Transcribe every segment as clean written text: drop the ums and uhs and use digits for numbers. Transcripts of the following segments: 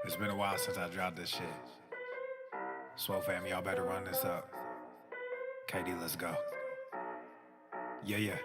It's been a while since I dropped this shit. Swole fam, y'all better run this up. KD, let's go. Yeah.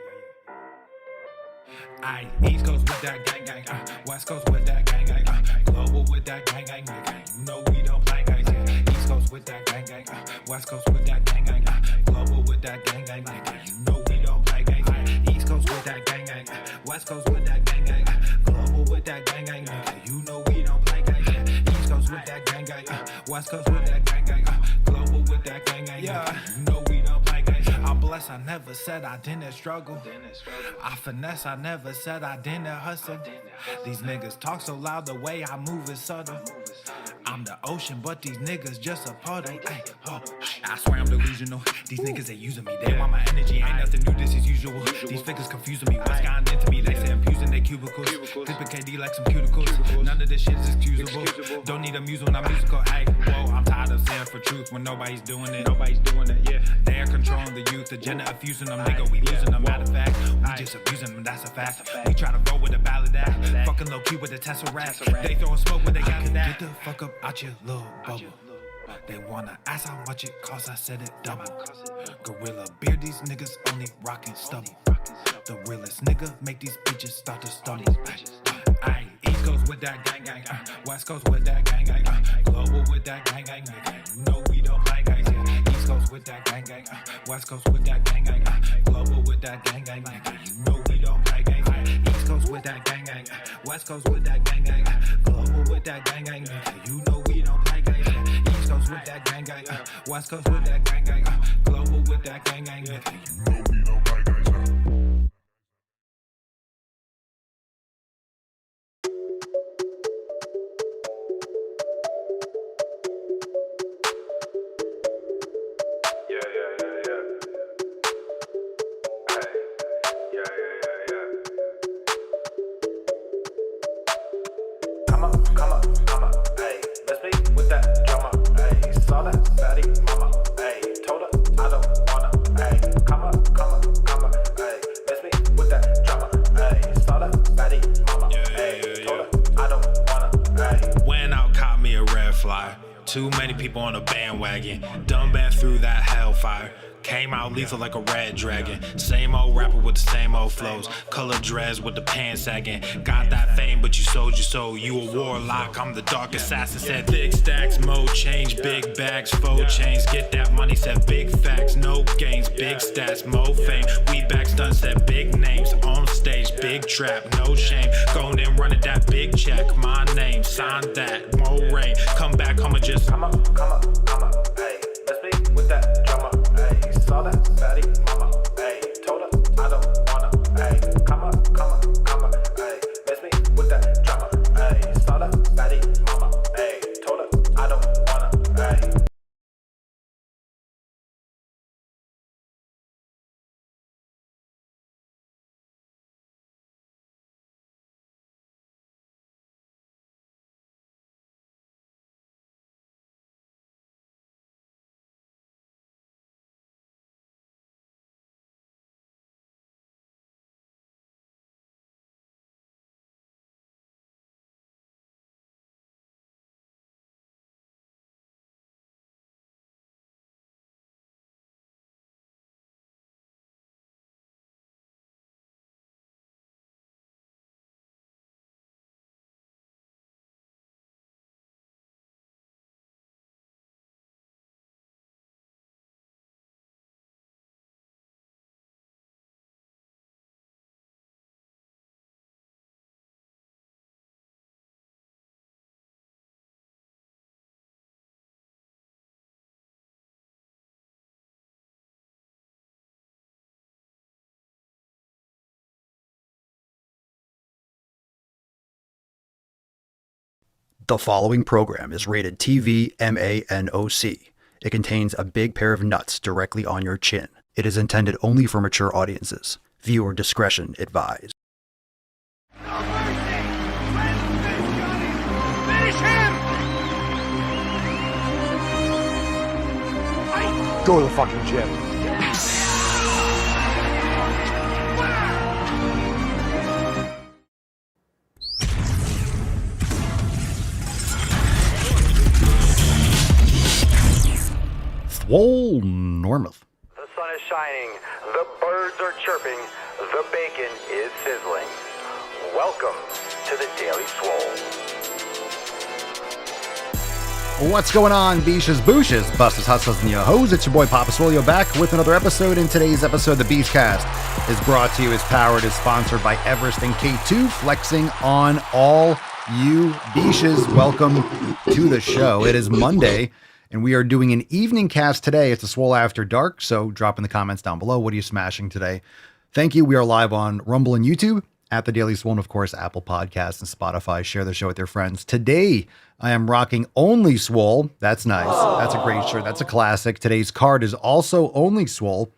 Aye, East Coast with that gang gang, West Coast with that gang gang, global with that gang gang, nigga. You know we don't play guys, yeah. East Coast with that gang gang, West Coast with that gang gang, global with that gang gang, nigga. You know we don't play guys, yeah. East Coast with that gang gang, West Coast with that gang gang, global with that gang gang, nigga. You know we don't play guys, yeah. East Coast with that gang gang, West Coast with that gang gang, global with that gang gang, yeah. You know we don't play guys. I'm blessed, I never said I didn't struggle. I finesse, I never said I didn't hustle. These niggas talk so loud, the way I move is subtle. I'm the ocean, but these niggas just a puddle. Ay, oh, I swear I'm delusional. These niggas ain't using me. They want my energy, ain't nothing new, this is usual. These figures confusing me. What's gotten into me? They say I'm using their cubicles. Clipping KD like some cuticles. None of this shit is excusable. Don't need a muse when I'm musical. Ay, whoa, I'm tired of saying for truth when nobody's doing it. Yeah. They're controlling the youth, agenda of fusing them, nigga. We losing them. Matter of fact, we just abusing them. That's a fact. We try to roll with a ballad act. Fucking low key with a Tesseract. They throwing smoke when they got it. Get the fuck up out your little bubble. They wanna ask how much it costs, I said it double. Gorilla beard, these niggas only rockin' stubble. The realest nigga make these bitches start to stumble. Aye, East Coast with that gang gang, West Coast with that gang gang, global with that gang gang, nigga. You know we don't play guys, yeah. East Coast with that gang gang, West Coast with that gang gang, global with that gang gang, nigga. You know we don't play guys, yeah. East Coast with that gang gang, West Coast with that gang gang, global with that gang gang, nigga. You know we don't play guys, yeah. East Coast with that gang gang, West Coast with that gang gang, global with that gang gang, nigga. You know we don't play guys, yeah. Too many people on a bandwagon, dumb bad through that hellfire. Came out lethal like a red dragon. Same old rapper with the same old flows. Color dreads with the pants sagging. Got that fame, but you sold your soul. You a warlock, I'm the dark assassin. Said big stacks, mo change, big bags, faux chains. Get that money, said big facts, no gains, big stats, mo fame. We back stunts, said big names on stage, big trap, no shame. Going and running that big check, my name, sign that, more rain. Come back home and just come up, hey, let's be with that drama, hey. Saw that baddie mama, hey, told her I don't wanna, hey, come up, hey, let's me with that drama, hey, saw that baddie mama, hey, told her I don't wanna, hey. The following program is rated TV MANOC. It contains a big pair of nuts directly on your chin. It is intended only for mature audiences. Viewer discretion advised. Go to the fucking gym. Swole, Normuth. The sun is shining, the birds are chirping, the bacon is sizzling. Welcome to the Daily Swole. What's going on, Beaches, Booshes, Busters, Hustlers, and Yo-Hoes? It's your boy Papa Swole back with another episode. In today's episode, the Beastcast is brought to you, is powered, is sponsored by Everest and K2, flexing on all you Beaches. Welcome to the show. It is Monday, and we are doing an evening cast today. It's a Swole After Dark, so drop in the comments down below. What are you smashing today? Thank you. We are live on Rumble and YouTube, at the Daily Swole, and of course, Apple Podcasts and Spotify. Share the show with your friends. Today, I am rocking Only Swole. That's nice. That's a great shirt. That's a classic. Today's card is also Only Swole.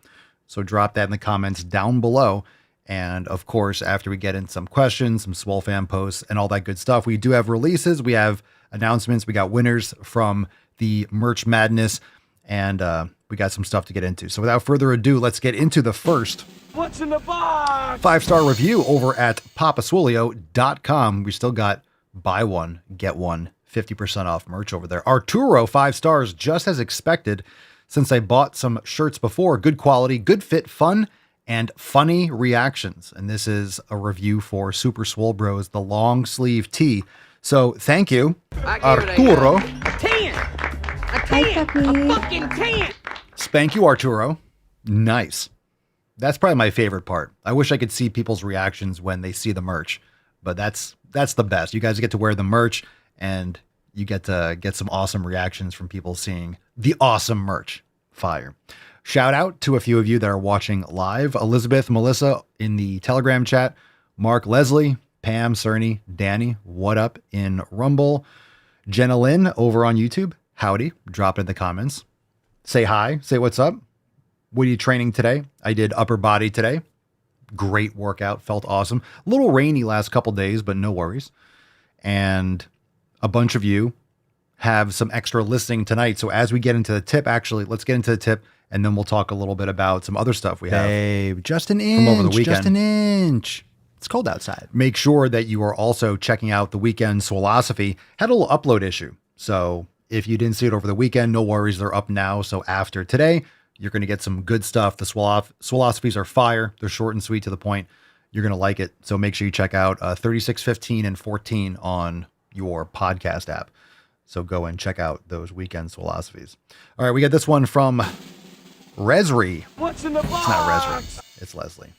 So drop that in the comments down below. And of course, after we get in some questions, some Swole fan posts, and all that good stuff, we do have releases. We have announcements. We got winners from the Merch Madness. And we got some stuff to get into. So without further ado, let's get into the first What's in the box? 5-star review over at papaswolio.com. We still got buy one, get one, 50% off merch over there. Arturo, 5 stars, just as expected, since I bought some shirts before. Good quality, good fit, fun, and funny reactions. And this is a review for Super Swole Bros, the long sleeve tee. So thank you, Arturo. A 10! A 10! A fucking 10! Spank you, Arturo. Nice. That's probably my favorite part. I wish I could see people's reactions when they see the merch, but that's the best. You guys get to wear the merch and you get to get some awesome reactions from people seeing the awesome merch. Fire. Shout out to a few of you that are watching live. Elizabeth, Melissa in the Telegram chat, Mark, Leslie, Pam, Cerny, Danny, what up in Rumble, Jenna Lynn over on YouTube. Howdy. Drop it in the comments. Say hi. Say what's up. What are you training today? I did upper body today. Great workout. Felt awesome. A little rainy last couple days, but no worries. And a bunch of you have some extra listening tonight. So as we get into the tip, actually, let's get into the tip, and then we'll talk a little bit about some other stuff we have. Hey, just an inch. From over the weekend. Just an inch. It's cold outside. Make sure that you are also checking out the weekend Swolosophy. Had a little upload issue. So if you didn't see it over the weekend, no worries. They're up now. So after today, you're going to get some good stuff. The Swolosophies are fire. They're short and sweet to the point. You're going to like it. So make sure you check out 36, 15, and 14 on your podcast app. So go and check out those weekend Swolosophies. All right, we got this one from Resri. What's in the box? It's not Resri. It's Leslie.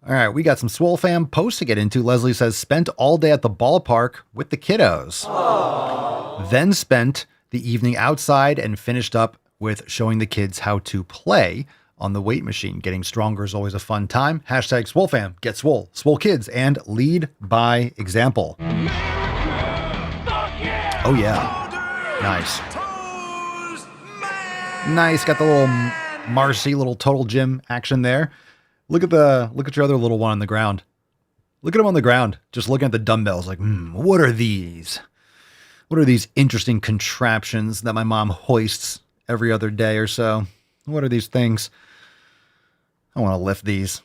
All right, we got some Swole fam posts to get into. Leslie says, spent all day at the ballpark with the kiddos. Aww. Then spent the evening outside and finished up with showing the kids how to play on the weight machine. Getting stronger is always a fun time. Hashtag Swole fam, get swole, swole kids, and lead by example. Oh yeah. Nice. Nice. Got the little Marcy, little total gym action there. Look at your other little one on the ground. Look at him on the ground. Just looking at the dumbbells like, what are these? What are these interesting contraptions that my mom hoists every other day or so? What are these things? I want to lift these.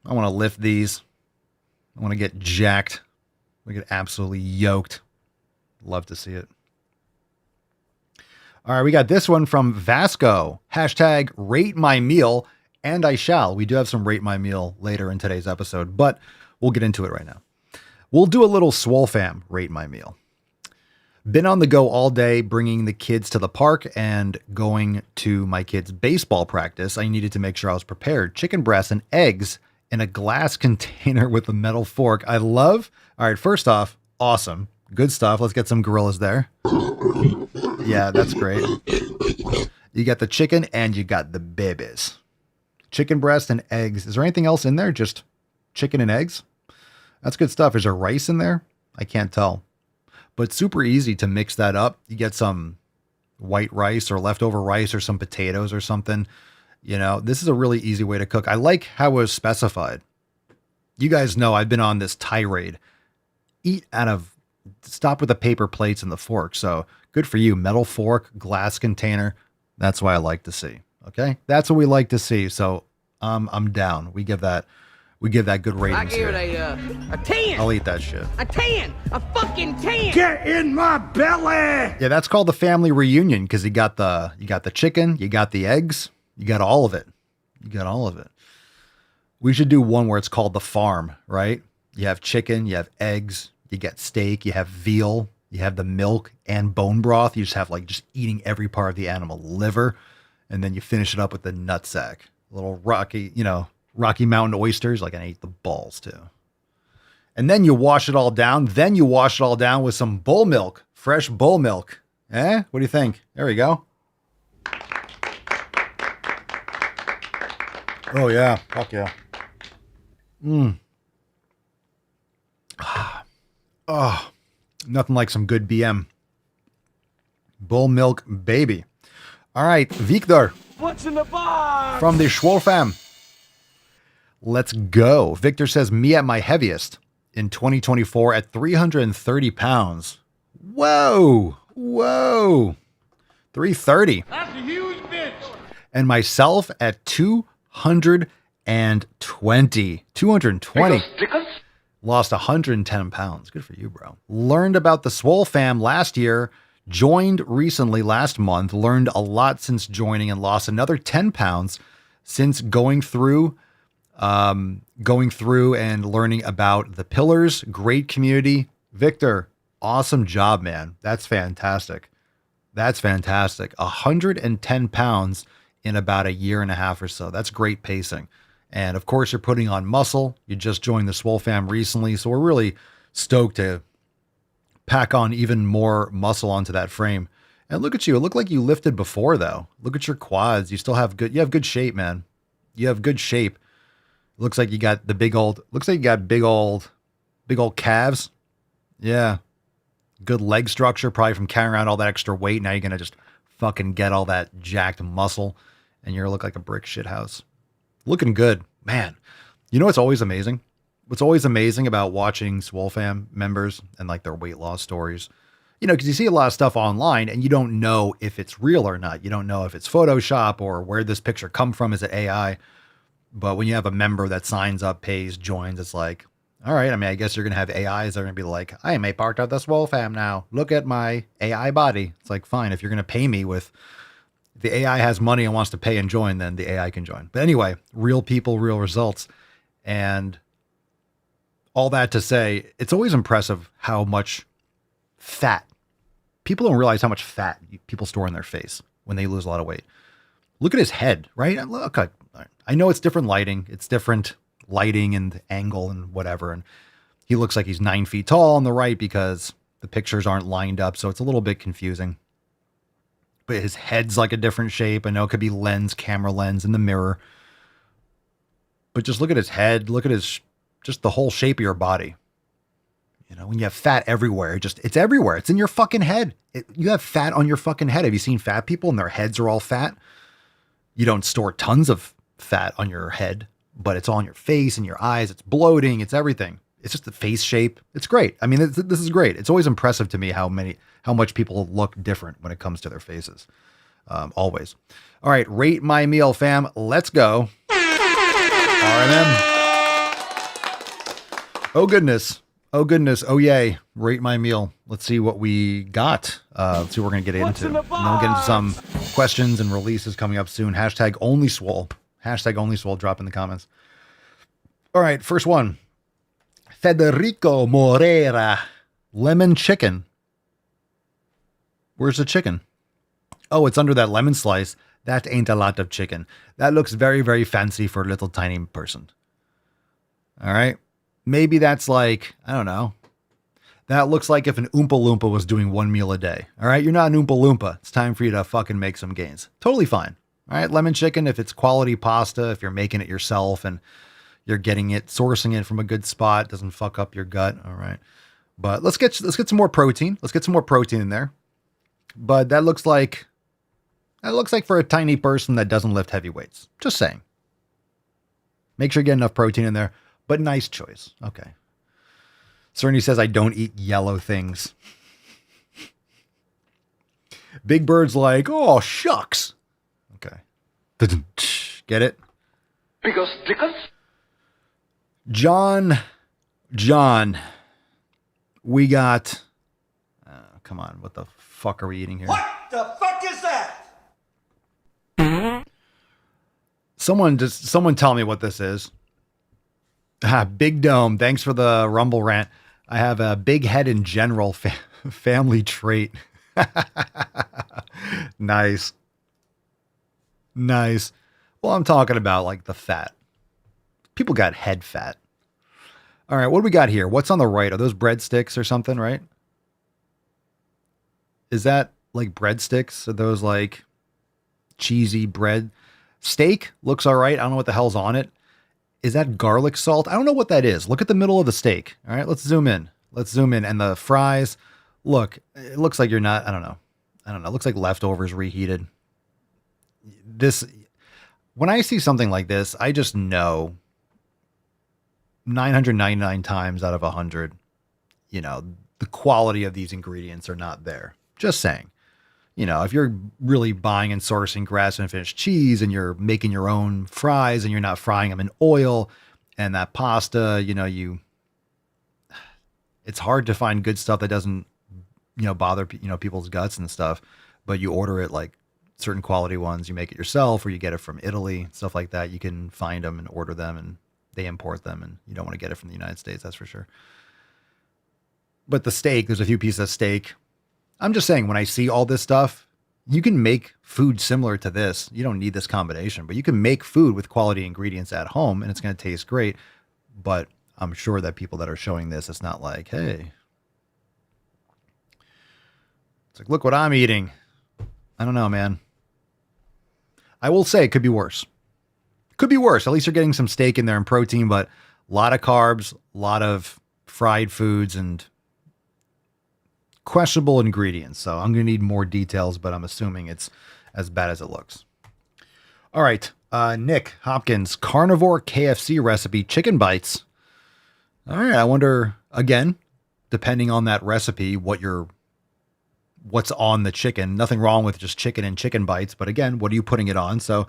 I want to get jacked. We get absolutely yoked. Love to see it. All right, we got this one from Vasco. Hashtag rate my meal, and I shall. We do have some rate my meal later in today's episode, but we'll get into it right now. We'll do a little Swole fam rate my meal. Been on the go all day, bringing the kids to the park and going to my kids' baseball practice. I needed to make sure I was prepared. Chicken breasts and eggs in a glass container with a metal fork. All right, first off, awesome. Good stuff. Let's get some gorillas there. Yeah, that's great. You got the chicken and you got the babies. Chicken breast and eggs. Is there anything else in there? Just chicken and eggs? That's good stuff. Is there rice in there? I can't tell. But super easy to mix that up. You get some white rice or leftover rice or some potatoes or something. You know, this is a really easy way to cook. I like how it was specified. You guys know I've been on this tirade. Stop with the paper plates and the fork. So good for you. Metal fork, glass container. That's what I like to see. Okay. That's what we like to see. So I'm down. We give that we give that good I ratings give it here. a 10. I'll eat that shit. A 10. A fucking 10. Get in my belly! Yeah, that's called the family reunion because you got the chicken, you got the eggs, you got all of it. You got all of it. We should do one where it's called the farm, right? You have chicken, you have eggs, you get steak, you have veal, you have the milk and bone broth. You just have like just eating every part of the animal, liver, and then you finish it up with the nutsack. Little Rocky Mountain oysters. Like I ate the balls too. And then you wash it all down. Then you wash it all down with some bull milk, fresh bull milk. Eh? What do you think? There we go. Oh yeah. Fuck yeah. Oh, nothing like some good BM. Bull milk baby. All right, Victor. What's in the box? From the Swole fam. Let's go. Victor says, me at my heaviest in 2024 at 330 pounds. Whoa. 330. That's a huge bitch. And myself at 220. 220. Lost 110 pounds. Good for you, bro. Learned about the Swole fam last year. Joined recently last month. Learned a lot since joining and lost another 10 pounds since going through and learning about the pillars. Great community. Victor, awesome job, man. That's fantastic. 110 pounds in about a year and a half or so. That's great pacing. And of course, you're putting on muscle. You just joined the Swole fam recently. So we're really stoked to pack on even more muscle onto that frame. And look at you. It looked like you lifted before though. Look at your quads. You have good shape, man. You have good shape. Looks like you got big old calves. Yeah. Good leg structure, probably from carrying around all that extra weight. Now you're going to just fucking get all that jacked muscle and you're going to look like a brick shit house. Looking good, man. You know what's always amazing? What's always amazing about watching Swole fam members and like their weight loss stories, you know, because you see a lot of stuff online and you don't know if it's real or not. You don't know if it's Photoshop or where this picture come from. Is it AI? But when you have a member that signs up, pays, joins, it's like, all right. I mean, I guess you're going to have AIs that are going to be like, I am a part of the Swole fam now. Look at my AI body. It's like, fine. If you're going to pay me with the AI has money and wants to pay and join, then the AI can join. But anyway, real people, real results. And all that to say, it's always impressive how much fat. People don't realize how much fat people store in their face when they lose a lot of weight. Look at his head, right? Look, I know it's different lighting. It's different lighting and angle and whatever. And he looks like he's 9 feet tall on the right because the pictures aren't lined up. So it's a little bit confusing. But his head's like a different shape. I know it could be camera lens in the mirror. But just look at his head. Look at just the whole shape of your body. You know, when you have fat everywhere, it's everywhere. It's in your fucking head. You have fat on your fucking head. Have you seen fat people and their heads are all fat? You don't store tons of fat on your head, but it's on your face and your eyes. It's bloating. It's everything. It's just the face shape. It's great. I mean, this is great. It's always impressive to me how much people look different when it comes to their faces. Always. All right. Rate my meal, fam. Let's go. RMM. Oh, goodness. Oh, yay. Rate my meal. Let's see what we got. Let's see what we're going to get into. And then we'll get into some questions and releases coming up soon. Hashtag only Swole. Hashtag only Swole. Drop in the comments. All right. First one. Federico Morera. Lemon chicken. Where's the chicken? Oh, it's under that lemon slice. That ain't a lot of chicken. That looks very, very fancy for a little tiny person. All right. Maybe that's like, I don't know. That looks like if an Oompa Loompa was doing one meal a day. All right. You're not an Oompa Loompa. It's time for you to fucking make some gains. Totally fine. All right. Lemon chicken, if it's quality pasta, if you're making it yourself and you're sourcing it from a good spot, doesn't fuck up your gut. All right. But let's get some more protein. Let's get some more protein in there. But that looks like for a tiny person that doesn't lift heavy weights. Just saying. Make sure you get enough protein in there, but nice choice. Okay. Cerny says, I don't eat yellow things. Big Bird's like, oh, shucks. Okay. Get it? Because chickens. John, we got, come on, what the fuck are we eating here? What the fuck is that? Someone tell me what this is. Big Dome, thanks for the Rumble rant. I have a big head in general family trait. Nice. Well, I'm talking about like the fat. People got head fat. All right, what do we got here? What's on the right? Are those breadsticks or something, right? Is that like breadsticks? Are those like cheesy bread? Steak looks all right. I don't know what the hell's on it. Is that garlic salt? I don't know what that is. Look at the middle of the steak. All right, let's zoom in. And the fries, look, it looks like you're not, I don't know. It looks like leftovers reheated. When I see something like this, I just know 999 times out of 100, the quality of these ingredients are not there. Just saying. If you're really buying and sourcing grass-fed finished cheese and you're making your own fries and you're not frying them in oil and that pasta, it's hard to find good stuff that doesn't, bother, people's guts and stuff, but you order it like certain quality ones, you make it yourself or you get it from Italy, stuff like that. You can find them and order them and they import them and you don't want to get it from the United States. That's for sure. But the steak, there's a few pieces of steak. I'm just saying, when I see all this stuff, you can make food similar to this. You don't need this combination, but you can make food with quality ingredients at home and it's going to taste great. But I'm sure that people that are showing this, it's not like, hey, it's like, look what I'm eating. I don't know, man. I will say it could be worse. Could be worse. At least you're getting some steak in there and protein, but a lot of carbs, a lot of fried foods and questionable ingredients. So I'm going to need more details, but I'm assuming it's as bad as it looks. All right. Nick Hopkins, carnivore KFC recipe, chicken bites. All right. I wonder, again, depending on that recipe, what's on the chicken. Nothing wrong with just chicken and chicken bites, but again, what are you putting it on? So,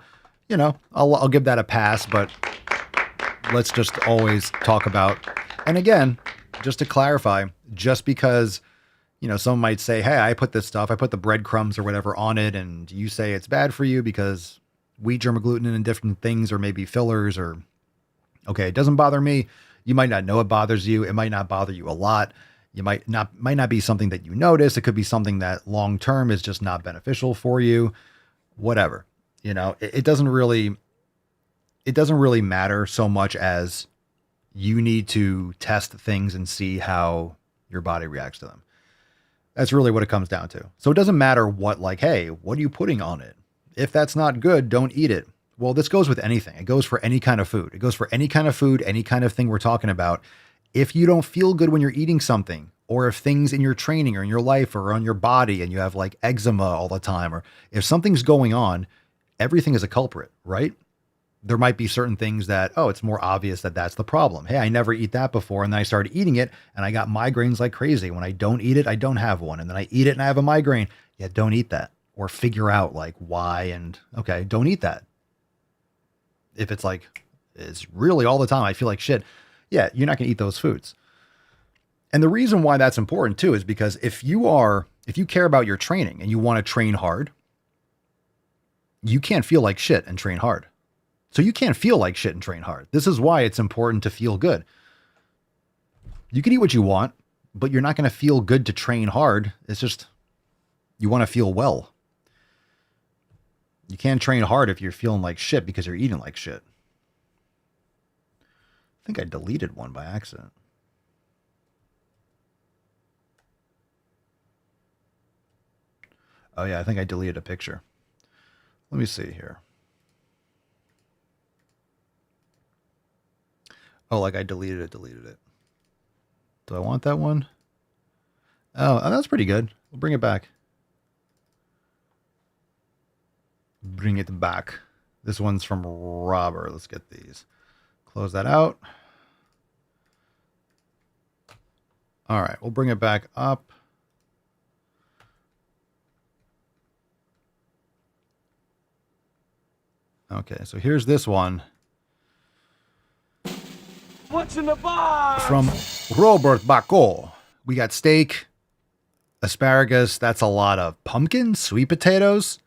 I'll give that a pass, but let's just always talk about, and again, just to clarify, just because someone might say, hey, I put the breadcrumbs or whatever on it, and you say it's bad for you because wheat germ gluten and different things, or maybe fillers, or okay, it doesn't bother me. You might not know it bothers you. It might not bother you a lot. You might not be something that you notice. It could be something that long term is just not beneficial for you. Whatever. It doesn't really matter so much as you need to test things and see how your body reacts to them. That's really what it comes down to. So it doesn't matter hey, what are you putting on it? If that's not good, don't eat it. Well, this goes with anything. It goes for any kind of food. It goes for any kind of food, any kind of thing we're talking about. If you don't feel good when you're eating something, or if things in your training or in your life or on your body and you have like eczema all the time, or if something's going on, everything is a culprit, right? There might be certain things that, it's more obvious that that's the problem. Hey, I never eat that before. And then I started eating it and I got migraines like crazy. When I don't eat it, I don't have one. And then I eat it and I have a migraine. Yeah, don't eat that. Or figure out like why, and okay, don't eat that. If it's really all the time, I feel like shit. Yeah, you're not going to eat those foods. And the reason why that's important too is because if you care about your training and you want to train hard, you can't feel like shit and train hard. So you can't feel like shit and train hard. This is why it's important to feel good. You can eat what you want, but you're not going to feel good to train hard. It's just, you want to feel well. You can't train hard if you're feeling like shit because you're eating like shit. I think I deleted one by accident. Oh yeah, I think I deleted a picture. Let me see here. Oh, like I deleted it. Do I want that one? Oh, that's pretty good. We'll bring it back. Bring it back. This one's from Robert. Let's get these. Close that out. All right, we'll bring it back up. Okay, so here's this one. What's in the box? From Robert Bacco, we got steak, asparagus. That's a lot of pumpkin, sweet potatoes.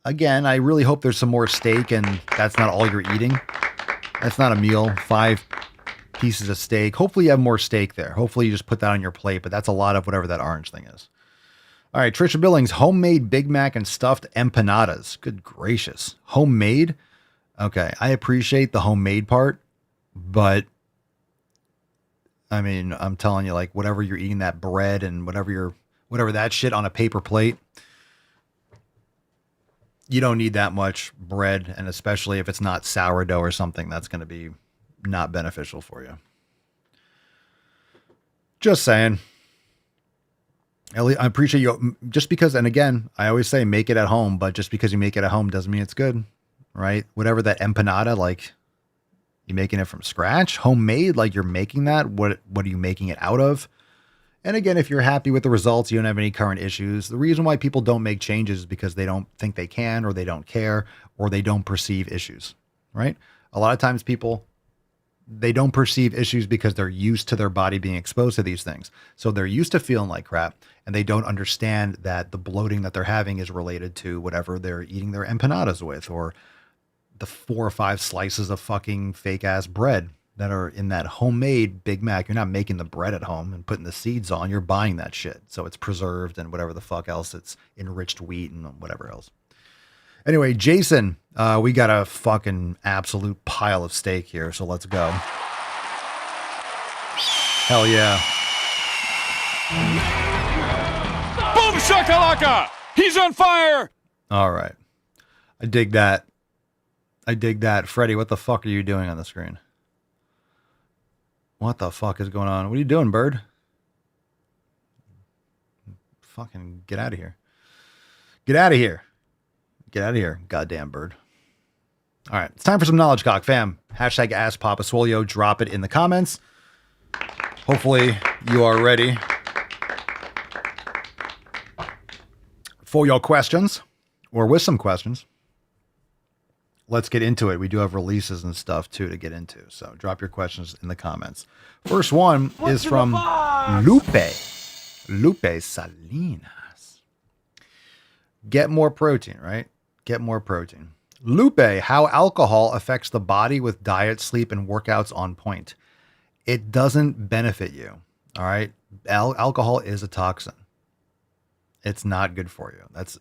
Again, I really hope there's some more steak and that's not all you're eating. That's not a meal. 5 pieces of steak. Hopefully you have more steak there. Hopefully you just put that on your plate, but that's a lot of whatever that orange thing is. All right, Trisha Billings, homemade Big Mac and stuffed empanadas. Good gracious. Homemade? Okay, I appreciate the homemade part, but I mean, I'm telling you, like, whatever you're eating, that bread and whatever that shit on a paper plate, you don't need that much bread, and especially if it's not sourdough or something, that's going to be not beneficial for you. Just saying. Ellie, I appreciate you. Just because, and again, I always say make it at home, but just because you make it at home doesn't mean it's good, right? Whatever that empanada, like, you making it from scratch, homemade, like you're making that. What are you making it out of? And again, if you're happy with the results, you don't have any current issues. The reason why people don't make changes is because they don't think they can, or they don't care, or they don't perceive issues, right? A lot of times people, they don't perceive issues because they're used to their body being exposed to these things. So they're used to feeling like crap, and they don't understand that the bloating that they're having is related to whatever they're eating their empanadas with, or the 4 or 5 slices of fucking fake ass bread that are in that homemade Big Mac. You're not making the bread at home and putting the seeds on. You're buying that shit. So it's preserved and whatever the fuck else. It's enriched wheat and whatever else. Anyway, Jason, we got a fucking absolute pile of steak here. So let's go. Hell yeah. Boom shakalaka! He's on fire! All right. I dig that. Freddie, what the fuck are you doing on the screen? What the fuck is going on? What are you doing, bird? Fucking get out of here. Get out of here. Get out of here, goddamn bird. All right, it's time for some knowledge cock, fam. Hashtag Ask Papa Swole. Drop it in the comments. Hopefully you are ready for your questions, or with some questions. Let's get into it. We do have releases and stuff too to get into. So drop your questions in the comments. First one is from Lupe Salinas. Get more protein, right? Get more protein. Lupe, how alcohol affects the body with diet, sleep, and workouts on point. It doesn't benefit you. All right. Alcohol is a toxin. It's not good for you. That's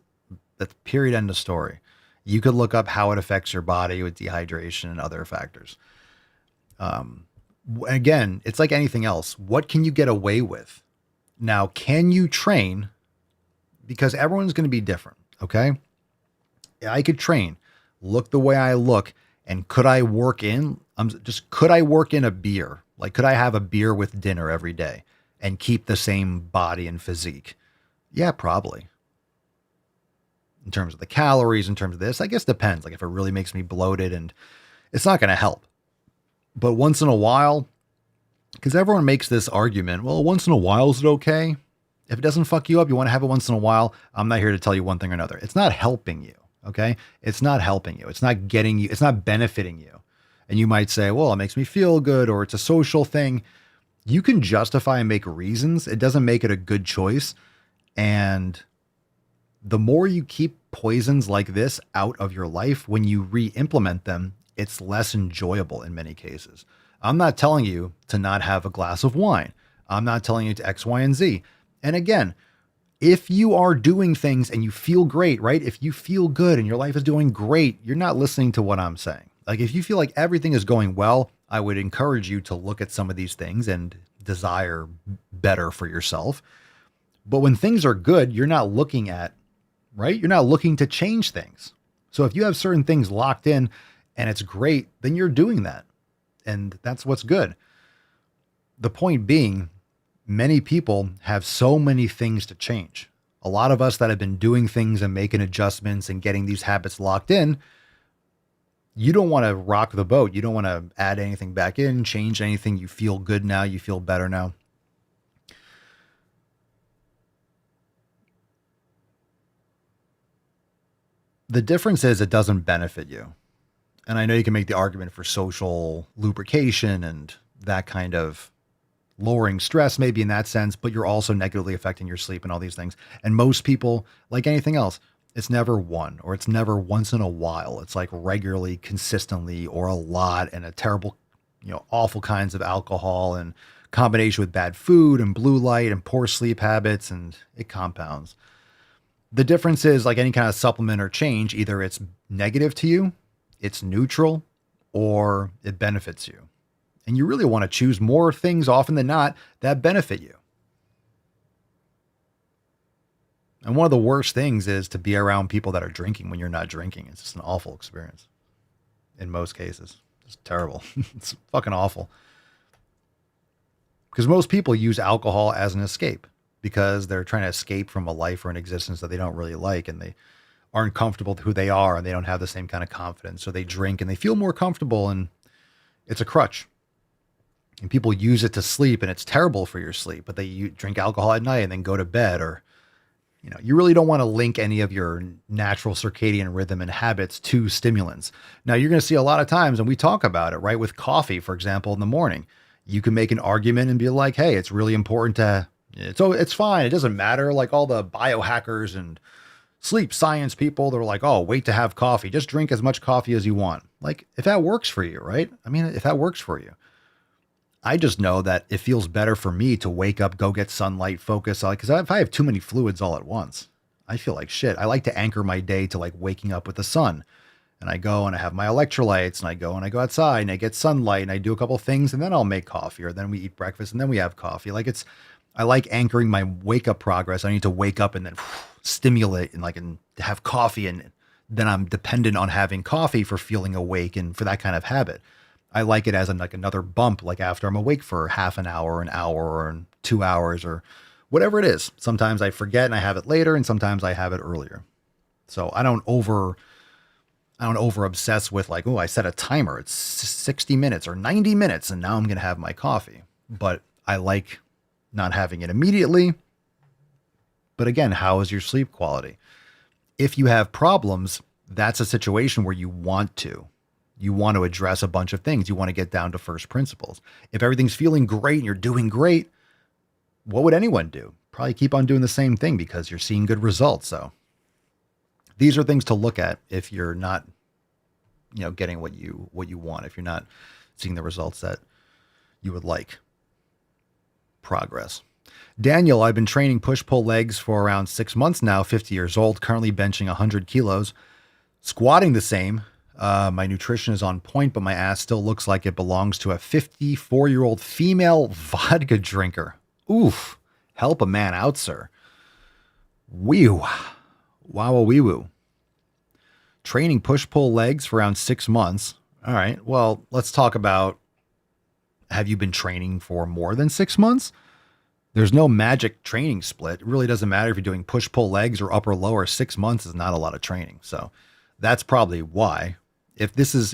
period, end of story. You could look up how it affects your body with dehydration and other factors. Again, it's like anything else. What can you get away with? Now, can you train? Because everyone's going to be different. Okay. I could train, look the way I look. And could I work in, could I work in a beer? Like, could I have a beer with dinner every day and keep the same body and physique? Yeah, probably. In terms of the calories, in terms of this, I guess depends. Like if it really makes me bloated, and it's not going to help. But once in a while, because everyone makes this argument, well, once in a while, is it okay? If it doesn't fuck you up, you want to have it once in a while. I'm not here to tell you one thing or another. It's not helping you. Okay. It's not helping you. It's not getting you. It's not benefiting you. And you might say, well, it makes me feel good, or it's a social thing. You can justify and make reasons. It doesn't make it a good choice. And the more you keep poisons like this out of your life, when you re-implement them, it's less enjoyable in many cases. I'm not telling you to not have a glass of wine. I'm not telling you to X, Y, and Z. And again, if you are doing things and you feel great, right? If you feel good and your life is doing great, you're not listening to what I'm saying. Like if you feel like everything is going well, I would encourage you to look at some of these things and desire better for yourself. But when things are good, you're not looking at, right? You're not looking to change things. So if you have certain things locked in and it's great, then you're doing that. And that's what's good. The point being, many people have so many things to change. A lot of us that have been doing things and making adjustments and getting these habits locked in, you don't want to rock the boat. You don't want to add anything back in, change anything. You feel good now. You feel better now. The difference is it doesn't benefit you. And I know you can make the argument for social lubrication and that kind of lowering stress, maybe in that sense, but you're also negatively affecting your sleep and all these things. And most people, like anything else, it's never one, or it's never once in a while. It's like regularly, consistently, or a lot, and a terrible, awful kinds of alcohol and combination with bad food and blue light and poor sleep habits, and it compounds. The difference is, like any kind of supplement or change, either it's negative to you, it's neutral, or it benefits you. And you really want to choose more things often than not that benefit you. And one of the worst things is to be around people that are drinking when you're not drinking. It's just an awful experience in most cases. It's terrible. It's fucking awful. Because most people use alcohol as an escape because they're trying to escape from a life or an existence that they don't really like, and they aren't comfortable with who they are, and they don't have the same kind of confidence. So they drink and they feel more comfortable, and it's a crutch. And people use it to sleep, and it's terrible for your sleep, but you drink alcohol at night and then go to bed. Or, you really don't want to link any of your natural circadian rhythm and habits to stimulants. Now, you're going to see a lot of times, and we talk about it, right? With coffee, for example, in the morning, you can make an argument and be like, hey, it's really important it's fine. It doesn't matter. Like all the biohackers and sleep science people, they're like, oh, wait to have coffee. Just drink as much coffee as you want. Like, if that works for you, right? I mean, if that works for you. I just know that it feels better for me to wake up, go get sunlight, focus on, because if I have too many fluids all at once, I feel like shit. I like to anchor my day to like waking up with the sun, and I go and I have my electrolytes, and I go outside and I get sunlight and I do a couple things, and then I'll make coffee, or then we eat breakfast and then we have coffee. I like anchoring my wake up progress. I need to wake up and then stimulate and have coffee, and then I'm dependent on having coffee for feeling awake and for that kind of habit. I like it as another bump, like after I'm awake for half an hour, or 2 hours, or whatever it is. Sometimes I forget and I have it later, and sometimes I have it earlier. So I don't over obsess with like, oh, I set a timer. It's 60 minutes or 90 minutes, and now I'm going to have my coffee. But I like not having it immediately. But again, how is your sleep quality? If you have problems, that's a situation where you want to address a bunch of things. You want to get down to first principles. If everything's feeling great and you're doing great, what would anyone do? Probably keep on doing the same thing because you're seeing good results. So these are things to look at if you're not, getting what you want, if you're not seeing the results that you would like. Progress. Daniel, I've been training push-pull legs for around 6 months now, 50 years old, currently benching 100 kilos, squatting the same. My nutrition is on point, but my ass still looks like it belongs to a 54-year-old female vodka drinker. Oof. Help a man out, sir. Wee-oo. Wow-a-wee-woo. Training push-pull legs for around 6 months. All right. Well, let's talk about, have you been training for more than 6 months? There's no magic training split. It really doesn't matter if you're doing push-pull legs or upper lower. 6 months is not a lot of training. So that's probably why. If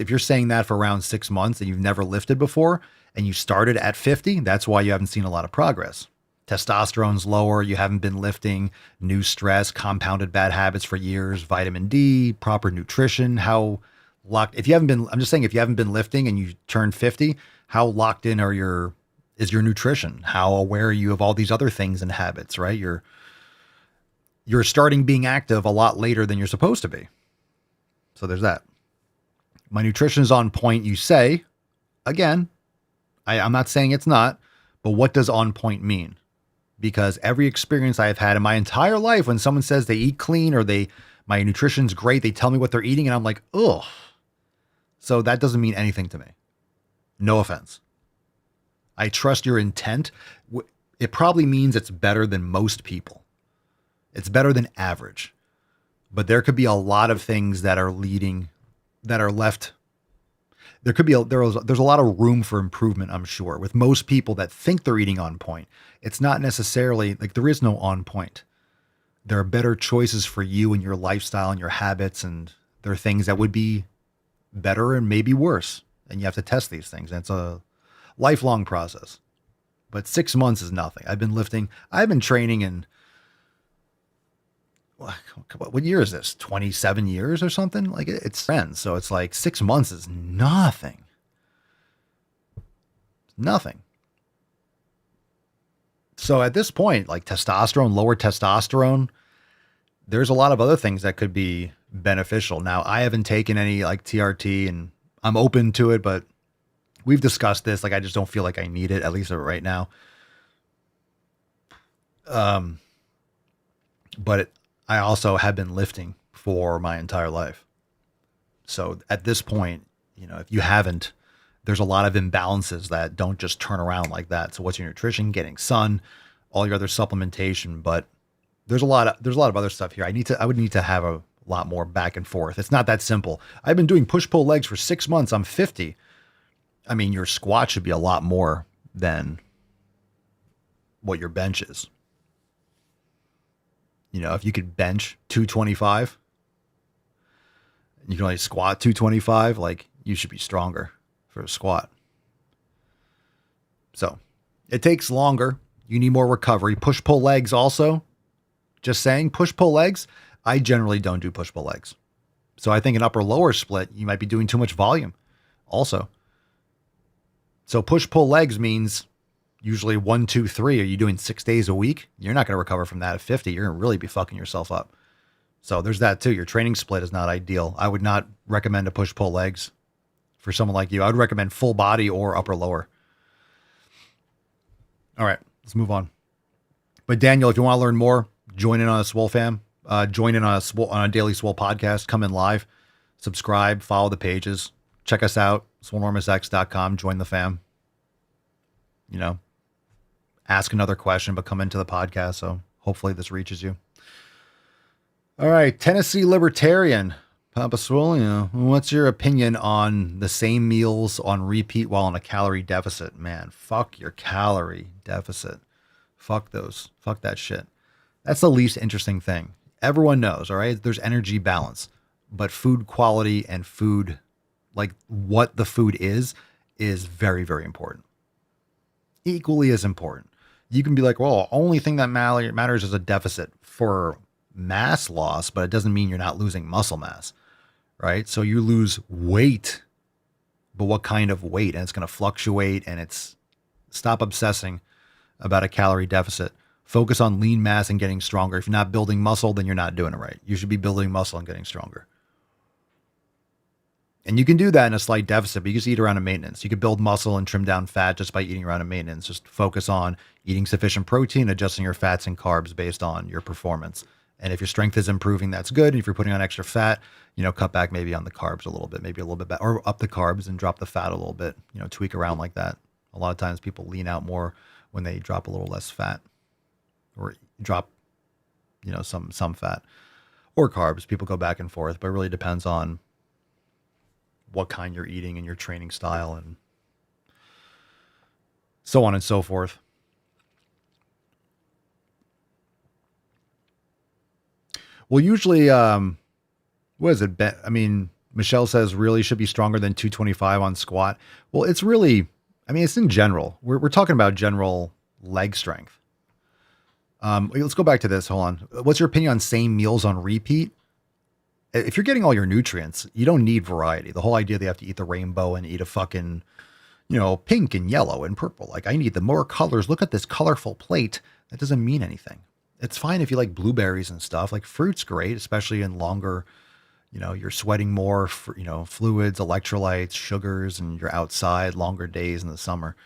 you're saying that for around 6 months and you've never lifted before and you started at 50, that's why you haven't seen a lot of progress. Testosterone's lower. You haven't been lifting, new stress, compounded bad habits for years, vitamin D, proper nutrition. If you haven't been lifting and you turned 50, how locked in is your nutrition? How aware are you of all these other things and habits, right? You're starting being active a lot later than you're supposed to be. So there's that. My nutrition is on point, you say. Again, I'm not saying it's not, but what does on point mean? Because every experience I've had in my entire life, when someone says they eat clean or my nutrition's great, they tell me what they're eating, and I'm like, ugh. So that doesn't mean anything to me. No offense. I trust your intent. It probably means it's better than most people. It's better than average. But there could be a lot of things that are left. There's a lot of room for improvement, I'm sure. With most people that think they're eating on point, it's not necessarily like there is no on point. There are better choices for you and your lifestyle and your habits, and there are things that would be better and maybe worse. And you have to test these things. And it's a lifelong process. But 6 months is nothing. I've been training in, what year is this? 27 years or something? Like it's friends. So it's like 6 months is nothing. Nothing. So at this point, like testosterone, lower testosterone, there's a lot of other things that could be beneficial. Now, I haven't taken any like TRT and I'm open to it, but we've discussed this. Like, I just don't feel like I need it, at least right now. I also have been lifting for my entire life. So at this point, you know, if you haven't, there's a lot of imbalances that don't just turn around like that. So what's your nutrition, getting sun, all your other supplementation, but there's a lot of other stuff here. I would need to have a lot more back and forth. It's not that simple. I've been doing push pull legs for 6 months. I'm 50. I mean, your squat should be a lot more than what your bench is. You know, if you could bench 225, you can only squat 225, like you should be stronger for a squat. So it takes longer. You need more recovery. Push pull legs also. Just saying, push pull legs. I generally don't do push pull legs. So I think an upper lower split, you might be doing too much volume also. So push pull legs means usually 1, 2, 3. Are you doing 6 days a week? You're not going to recover from that at 50. You're going to really be fucking yourself up. So there's that too. Your training split is not ideal. I would not recommend a push pull legs for someone like you. I would recommend full body or upper lower. All right, let's move on. But Daniel, if you want to learn more, join in on a Swole fam. Join in on a Daily Swole podcast. Come in live. Subscribe. Follow the pages. Check us out. SwoleNormousX.com. Join the fam. You know, ask another question, but come into the podcast. So hopefully this reaches you. All right, Tennessee Libertarian, Papa Swole, you know, what's your opinion on the same meals on repeat while on a calorie deficit? Man, fuck your calorie deficit. Fuck those. Fuck that shit. That's the least interesting thing. Everyone knows, all right? There's energy balance, but food quality and food, like what the food is very, very important. Equally as important. You can be like, well, only thing that matters is a deficit for mass loss, but it doesn't mean you're not losing muscle mass, right? So you lose weight, but what kind of weight? And it's going to fluctuate, and stop obsessing about a calorie deficit. Focus on lean mass and getting stronger. If you're not building muscle, then you're not doing it right. You should be building muscle and getting stronger. And you can do that in a slight deficit, but you just eat around a maintenance. You can build muscle and trim down fat just by eating around a maintenance. Just focus on eating sufficient protein, adjusting your fats and carbs based on your performance. And if your strength is improving, that's good. And if you're putting on extra fat, you know, cut back maybe on the carbs a little bit, maybe a little bit back, or up the carbs and drop the fat a little bit, you know, tweak around like that. A lot of times people lean out more when they drop a little less fat or drop, you know, some fat or carbs. People go back and forth, but it really depends on what kind you're eating and your training style and so on and so forth. Well, usually, what is it? I mean, Michelle says really should be stronger than 225 on squat. Well, it's really, I mean, it's in general. We're talking about general leg strength. Let's go back to this. Hold on. What's your opinion on same meals on repeat? If you're getting all your nutrients, you don't need variety. The whole idea they have to eat the rainbow and eat a fucking, you know, pink and yellow and purple. Like, I need the more colors. Look at this colorful plate. That doesn't mean anything. It's fine if you like blueberries and stuff. Like, fruit's great, especially in longer, you know, you're sweating more, you know, fluids, electrolytes, sugars, and you're outside longer days in the summer.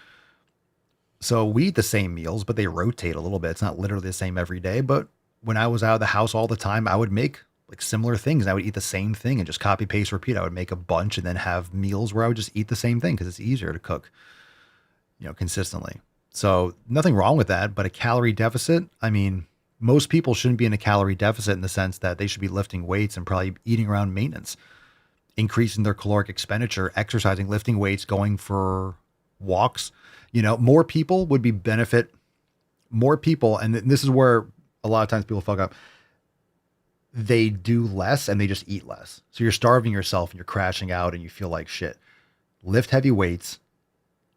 So we eat the same meals, but they rotate a little bit. It's not literally the same every day. But when I was out of the house all the time, I would make like similar things. I would eat the same thing and just copy, paste, repeat. I would make a bunch and then have meals where I would just eat the same thing because it's easier to cook, you know, consistently. So nothing wrong with that, but a calorie deficit, I mean, most people shouldn't be in a calorie deficit in the sense that they should be lifting weights and probably eating around maintenance, increasing their caloric expenditure, exercising, lifting weights, going for walks. You know, more people would be benefit more people. And this is where a lot of times people fuck up. They do less and they just eat less. So you're starving yourself and you're crashing out and you feel like shit. Lift heavy weights,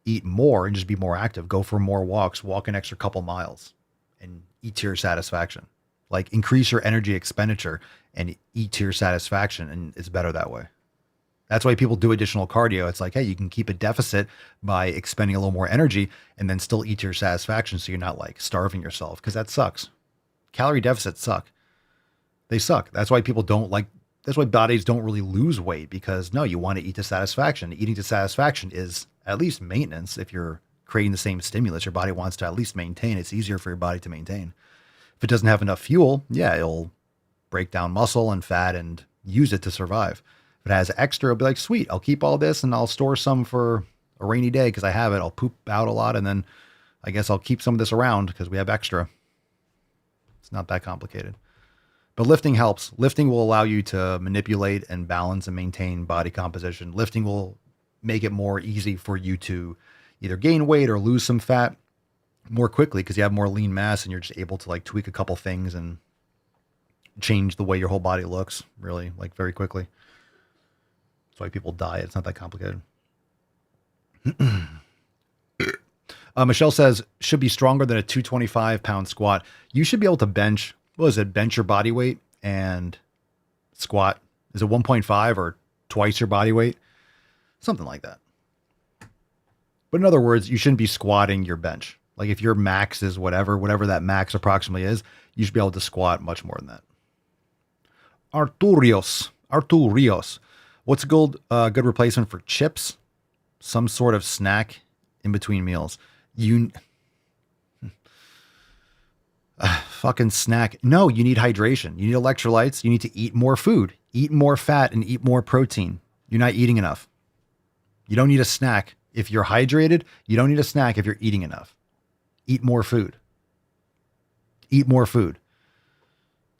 eat more and just be more active. Go for more walks, walk an extra couple miles and eat to your satisfaction. Like, increase your energy expenditure and eat to your satisfaction. And it's better that way. That's why people do additional cardio. It's like, hey, you can keep a deficit by expending a little more energy and then still eat to your satisfaction. So you're not like starving yourself, because that sucks. Calorie deficits suck. They suck. That's why people don't like, that's why bodies don't really lose weight, because no, you want to eat to satisfaction. Eating to satisfaction is at least maintenance. If you're creating the same stimulus, your body wants to at least maintain. It's easier for your body to maintain. If it doesn't have enough fuel, yeah, it'll break down muscle and fat and use it to survive. If it has extra, it'll be like, sweet, I'll keep all this and I'll store some for a rainy day because I have it. I'll poop out a lot, and then I guess I'll keep some of this around because we have extra. It's not that complicated. But lifting helps. Lifting will allow you to manipulate and balance and maintain body composition. Lifting will make it more easy for you to either gain weight or lose some fat more quickly because you have more lean mass and you're just able to like tweak a couple things and change the way your whole body looks really like very quickly. That's why people diet. It's not that complicated. Michelle says, should be stronger than a 225-pound squat. You should be able to bench, what is it, bench your body weight and squat. Is it 1.5 or twice your body weight? Something like that. But in other words, you shouldn't be squatting your bench. Like if your max is whatever that max approximately is, you should be able to squat much more than that. Arturios. What's a good replacement for chips? Some sort of snack in between meals. Fucking snack. No, you need hydration. You need electrolytes. You need to eat more food, eat more fat, and eat more protein. You're not eating enough. You don't need a snack. If you're hydrated, you don't need a snack if you're eating enough. Eat more food. Eat more food.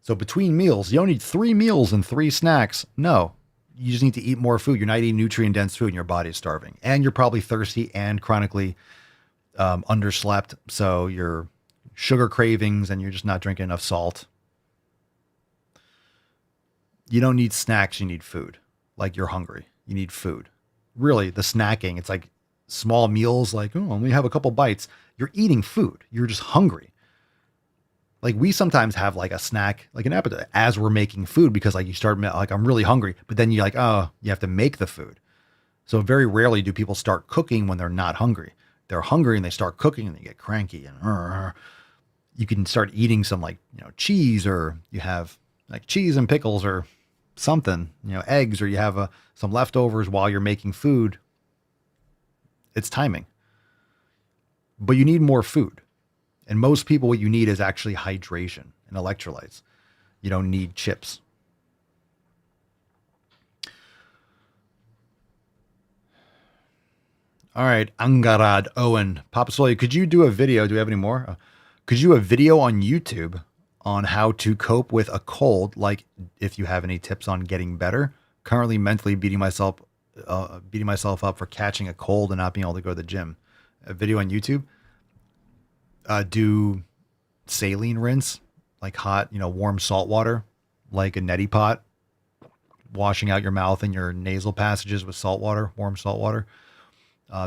So between meals, you don't need 3 meals and 3 snacks. No, you just need to eat more food. You're not eating nutrient-dense food and your body is starving. And you're probably thirsty and chronically underslept. So your sugar cravings and you're just not drinking enough salt. You don't need snacks. You need food. Like you're hungry. You need food. Really, the snacking, it's like small meals like, oh, only have a couple bites. You're eating food. You're just hungry. Like we sometimes have like a snack, like an appetite as we're making food because like you start like, I'm really hungry, but then you're like, oh, you have to make the food. So very rarely do people start cooking when they're not hungry. They're hungry and they start cooking and they get cranky and you can start eating some like, cheese, or you have like cheese and pickles or something, eggs, or you have some leftovers while you're making food. It's timing. But you need more food. And most people, what you need is actually hydration and electrolytes. You don't need chips. All right, Angarad Owen. Papa Swole, could you do a video? Do we have any more? Could you do a video on YouTube on how to cope with a cold? Like if you have any tips on getting better. Currently mentally beating myself up for catching a cold and not being able to go to the gym. A video on YouTube. Do saline rinse, like hot, warm salt water, like a neti pot, washing out your mouth and your nasal passages with salt water, warm salt water.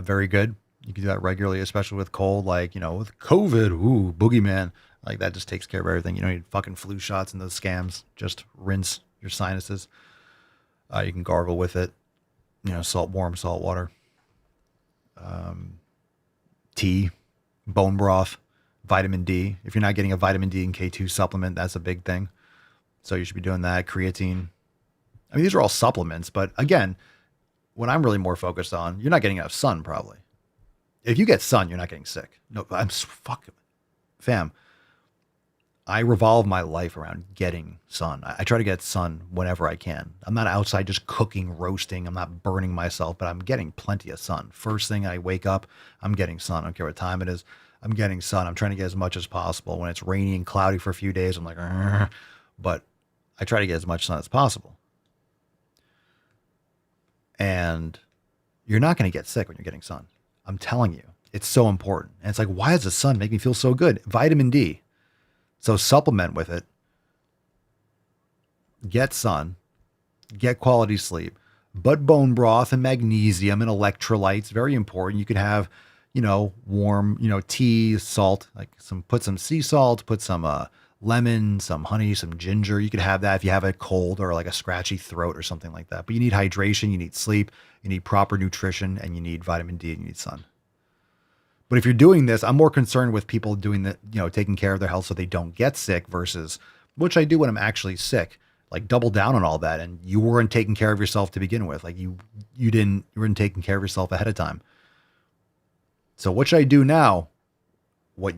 Very good. You can do that regularly, especially with cold, like, with COVID, ooh, boogeyman, like that just takes care of everything. You don't need fucking flu shots and those scams. Just rinse your sinuses. You can gargle with it, warm salt water, tea, bone broth. Vitamin D. If you're not getting a vitamin D and K2 supplement, that's a big thing. So you should be doing that. Creatine. I mean, these are all supplements, but again, what I'm really more focused on, you're not getting enough sun probably. If you get sun, you're not getting sick. No, I'm fucking fam. I revolve my life around getting sun. I try to get sun whenever I can. I'm not outside just cooking, roasting. I'm not burning myself, but I'm getting plenty of sun. First thing I wake up, I'm getting sun. I don't care what time it is. I'm getting sun. I'm trying to get as much as possible. When it's rainy and cloudy for a few days, I'm like, but I try to get as much sun as possible. And you're not going to get sick when you're getting sun. I'm telling you, it's so important. And it's like, why does the sun make me feel so good? Vitamin D. So supplement with it. Get sun. Get quality sleep. But bone broth and magnesium and electrolytes, very important. You could have warm, tea, salt, like put some sea salt, put some lemon, some honey, some ginger. You could have that if you have a cold or like a scratchy throat or something like that. But you need hydration, you need sleep, you need proper nutrition, and you need vitamin D and you need sun. But if you're doing this, I'm more concerned with people doing that, taking care of their health so they don't get sick versus, which I do when I'm actually sick. Like double down on all that. And you weren't taking care of yourself to begin with. Like you weren't taking care of yourself ahead of time. So what should I do now? What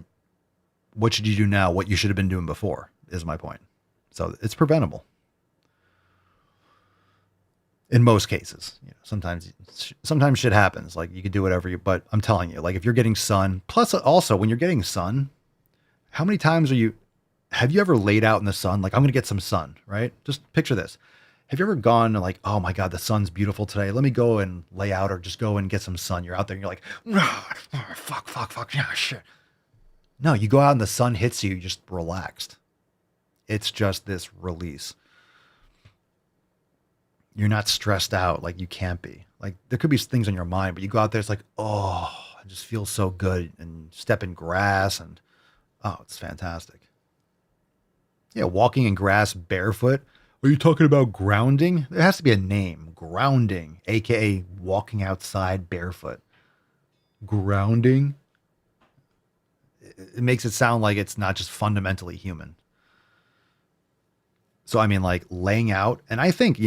should you do now? What you should have been doing before is my point. So it's preventable. In most cases, sometimes shit happens. Like you could do whatever but I'm telling you, like if you're getting sun, plus also when you're getting sun, how many times have you ever laid out in the sun? Like I'm going to get some sun, right? Just picture this. Have you ever gone like, oh my God, the sun's beautiful today. Let me go and lay out or just go and get some sun. You're out there and you're like, fuck. Yeah, shit. No, you go out and the sun hits you, just relaxed. It's just this release. You're not stressed out like you can't be. Like there could be things on your mind, but you go out there, it's like, oh, I just feel so good and step in grass and oh, it's fantastic. Yeah, walking in grass barefoot. Are you talking about grounding? There has to be a name. Grounding, aka walking outside barefoot. Grounding. It makes it sound like it's not just fundamentally human. So I mean, like laying out, and I think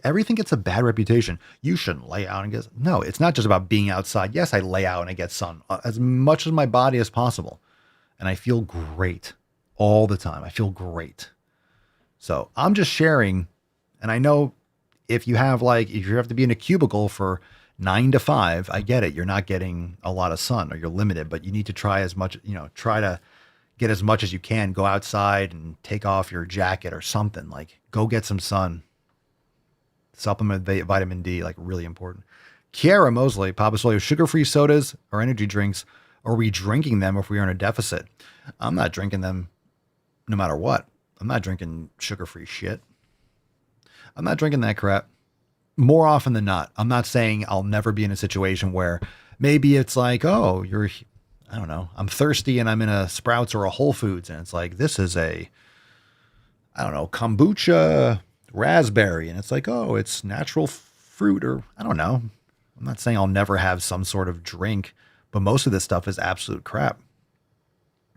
everything gets a bad reputation. You shouldn't lay out and get. No, it's not just about being outside. Yes, I lay out and I get sun as much as my body as possible, and I feel great all the time. I feel great. So I'm just sharing, and I know if you have to be in a cubicle for 9 to 5, I get it. You're not getting a lot of sun or you're limited, but you need to try as much, try to get as much as you can. Go outside and take off your jacket or something. Like go get some sun. Supplement vitamin D, like really important. Kiara Mosley, Papa Swole, sugar-free sodas or energy drinks. Are we drinking them if we are in a deficit? I'm not drinking them no matter what. I'm not drinking sugar-free shit. I'm not drinking that crap. More often than not. I'm not saying I'll never be in a situation where maybe it's like, oh, I don't know, I'm thirsty and I'm in a Sprouts or a Whole Foods and it's like, this is a, I don't know, kombucha raspberry. And it's like, oh, it's natural fruit or I don't know. I'm not saying I'll never have some sort of drink, but most of this stuff is absolute crap.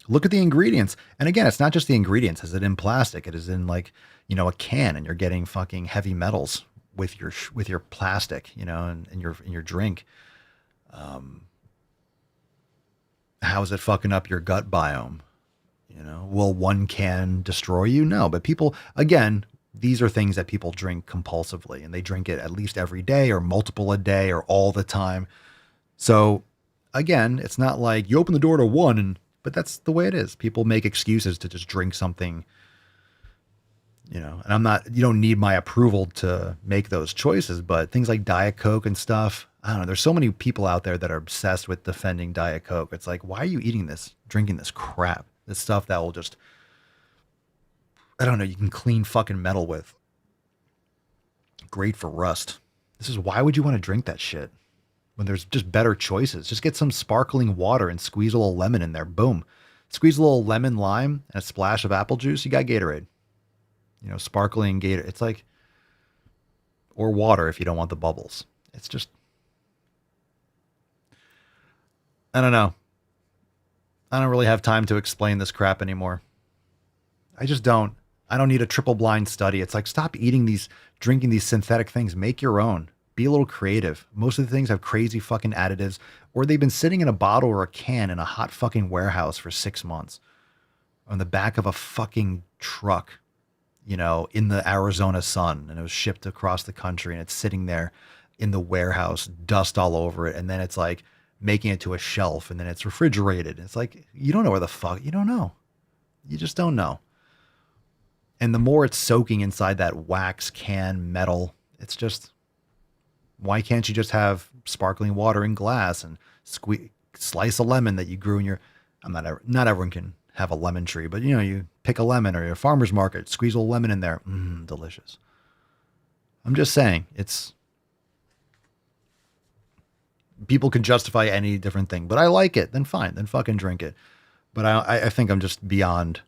Look at the ingredients. And again, it's not just the ingredients. Is it in plastic? It is in like, a can and you're getting fucking heavy metals with your plastic, and your drink. How is it fucking up your gut biome? Will one can destroy you? No, but people, again, these are things that people drink compulsively and they drink it at least every day or multiple a day or all the time. So again, it's not like you open the door to one but that's the way it is. People make excuses to just drink something, and you don't need my approval to make those choices, but things like Diet Coke and stuff, I don't know. There's so many people out there that are obsessed with defending Diet Coke. It's like, why are you drinking this crap? This stuff that will just, I don't know, you can clean fucking metal with. Great for rust. Why would you want to drink that shit? When there's just better choices. Just get some sparkling water and squeeze a little lemon in there. Boom. Squeeze a little lemon, lime, and a splash of apple juice. You got Gatorade. Sparkling Gatorade. It's like, or water if you don't want the bubbles. It's just, I don't know. I don't really have time to explain this crap anymore. I just don't. I don't need a triple blind study. It's like, stop drinking these synthetic things. Make your own. Be a little creative. Most of the things have crazy fucking additives, or they've been sitting in a bottle or a can in a hot fucking warehouse for 6 months on the back of a fucking truck, in the Arizona sun, and it was shipped across the country and it's sitting there in the warehouse, dust all over it. And then it's like making it to a shelf and then it's refrigerated. It's like, you don't know where the fuck, you don't know. You just don't know. And the more it's soaking inside that wax can metal, it's just, why can't you just have sparkling water in glass and slice a lemon that you grew in not everyone can have a lemon tree, but you pick a lemon or your farmer's market, squeeze a little lemon in there. Delicious. I'm just saying people can justify any different thing, but I like it. Then fine. Then fucking drink it. But I think I'm just beyond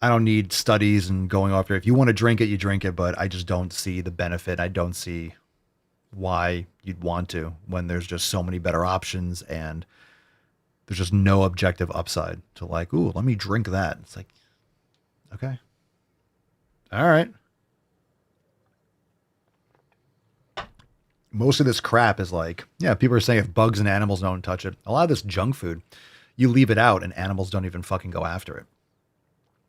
I don't need studies and going off here. If you want to drink it, you drink it, but I just don't see the benefit. I don't see why you'd want to when there's just so many better options and there's just no objective upside to like, ooh, let me drink that. It's like, okay. All right. Most of this crap is like, yeah, people are saying if bugs and animals don't touch it. A lot of this junk food, you leave it out and animals don't even fucking go after it,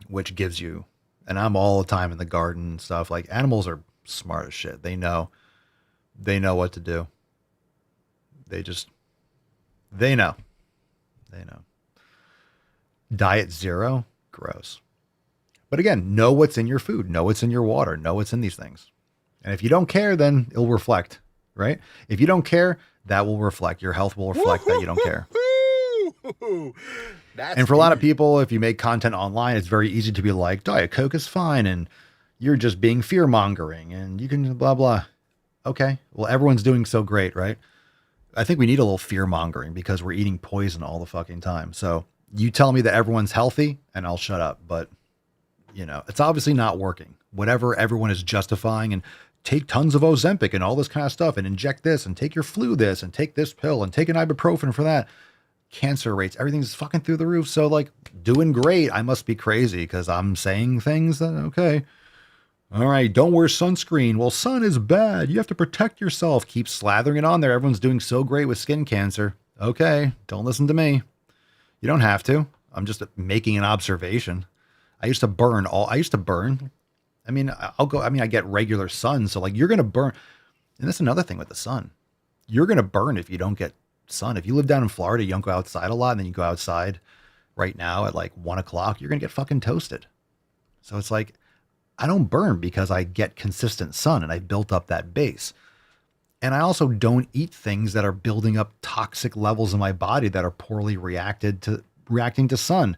which gives you, and I'm all the time in the garden and stuff. Like animals are smart as shit. They know what to do. They know. Diet zero, gross. But again, know what's in your food, know what's in your water, know what's in these things. And if you don't care, then it'll reflect, right? If you don't care, that will reflect. Your health will reflect that you don't care. And for a lot of people, if you make content online, it's very easy to be like, Diet Coke is fine, and you're just being fear-mongering, and you can blah, blah. Okay, well, everyone's doing so great, right? I think we need a little fear-mongering because we're eating poison all the fucking time. So you tell me that everyone's healthy, and I'll shut up. But, it's obviously not working. Whatever everyone is justifying, and take tons of Ozempic and all this kind of stuff, and inject this, and take your flu this, and take this pill, and take an ibuprofen for that. Cancer rates, everything's fucking through the roof. So like doing great. I must be crazy because I'm saying things that, okay. All right. Don't wear sunscreen. Well, sun is bad. You have to protect yourself. Keep slathering it on there. Everyone's doing so great with skin cancer. Okay. Don't listen to me. You don't have to. I'm just making an observation. I used to burn. I mean, I get regular sun. So like you're going to burn. And that's another thing with the sun. You're going to burn if you don't get sun. If you live down in Florida, you don't go outside a lot, and then you go outside right now at like 1 o'clock, you're going to get fucking toasted. So it's like, I don't burn because I get consistent sun and I built up that base. And I also don't eat things that are building up toxic levels in my body that are poorly reacting to sun.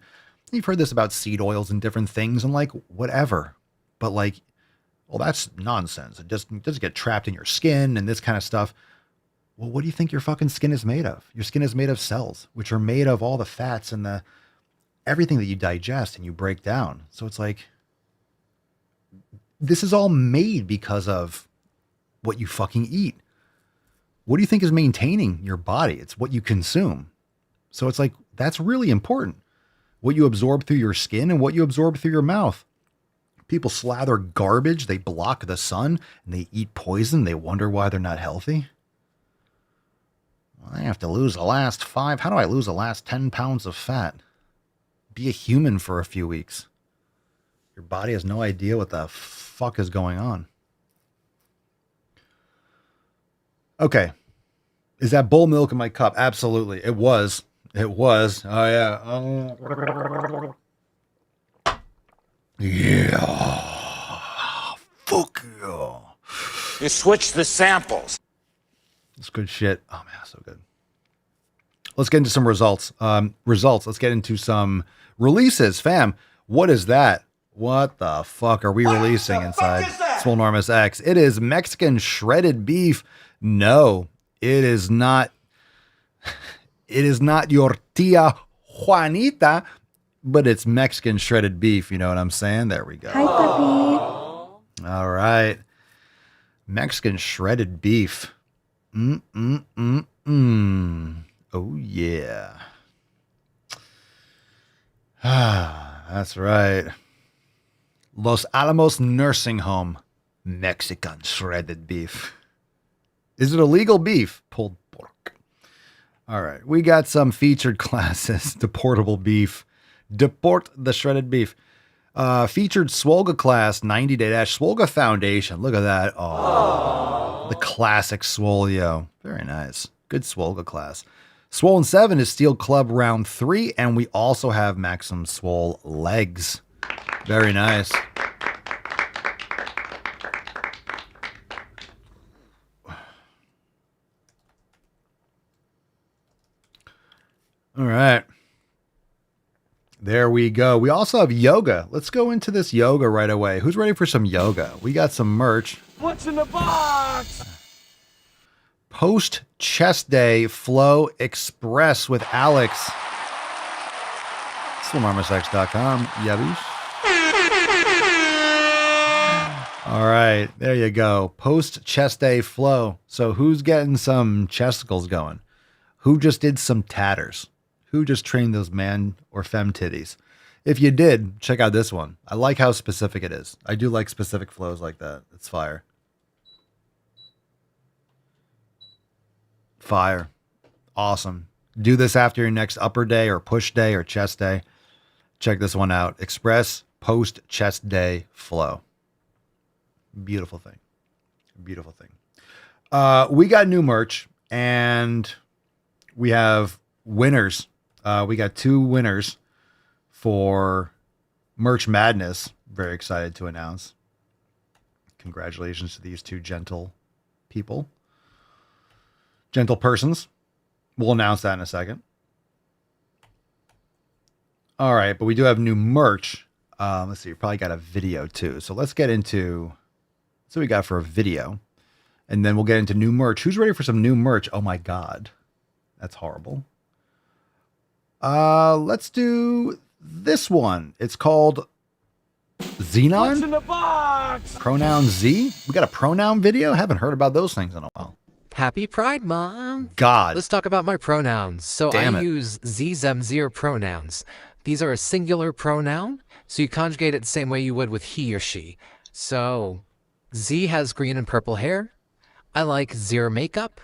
You've heard this about seed oils and different things, and like, whatever. But like, well, that's nonsense. It doesn't get trapped in your skin and this kind of stuff. Well, what do you think your fucking skin is made of? Your skin is made of cells, which are made of all the fats and everything that you digest and you break down. So it's like, this is all made because of what you fucking eat. What do you think is maintaining your body? It's what you consume. So it's like, that's really important. What you absorb through your skin and what you absorb through your mouth. People slather garbage. They block the sun and they eat poison. They wonder why they're not healthy. I have to lose the last 5. How do I lose the last 10 pounds of fat? Be a human for a few weeks. Your body has no idea what the fuck is going on. Okay. Is that bull milk in my cup? Absolutely. It was. Oh, yeah. Yeah. Fuck yeah. You switch the samples. It's good shit. Oh, man, so good. Let's get into some results. Let's get into some releases. Fam, what is that? What the fuck are we releasing inside Swole Enormous X? It is Mexican shredded beef. No, it is not. It is not your tia Juanita, but it's Mexican shredded beef. You know what I'm saying? There we go. Hi, puppy. All right. Mexican shredded beef. Oh, yeah. That's right. Los Alamos Nursing Home. Mexican shredded beef. Is it illegal beef? Pulled pork. All right. We got some featured classes. Deportable beef. Deport the shredded beef. Featured Swolga class, 90-day dash. Swolga Foundation. Look at that. Oh, the classic Swolio. Very nice. Good Swolga class. Swollen 7 is Steel Club round 3, and we also have Maxim Swole legs. Very nice. All right. There we go. We also have yoga. Let's go into this yoga right away. Who's ready for some yoga? We got some merch. What's in the box? Post chest day flow express with Alex. SwoleEnormousX.com. Yeah, All right, there you go. Post chest day flow. So who's getting some chesticles going? Who just did some tatters? Who just trained those man or femme titties? If you did, check out this one. I like how specific it is. I do like specific flows like that. It's fire. Fire. Awesome. Do this after your next upper day or push day or chest day. Check this one out. Express post chest day flow. Beautiful thing. Beautiful thing. We got new merch and we have winners. We got 2 winners for Merch Madness. Very excited to announce. Congratulations to these 2 gentle people. Gentle persons. We'll announce that in a second. All right, but we do have new merch. Let's see, we probably got a video too. So let's get into what we got for a video. And then we'll get into new merch. Who's ready for some new merch? Oh my God. That's horrible. Let's do this one. It's called Xenon. What's in the box? Pronoun Z. We got a pronoun video. Haven't heard about those things in a while. Happy Pride, Mom. God. Let's talk about my pronouns. So Damn I it. use them zero pronouns. These are a singular pronoun, so you conjugate it the same way you would with he or she. So Z has green and purple hair. I like zero makeup.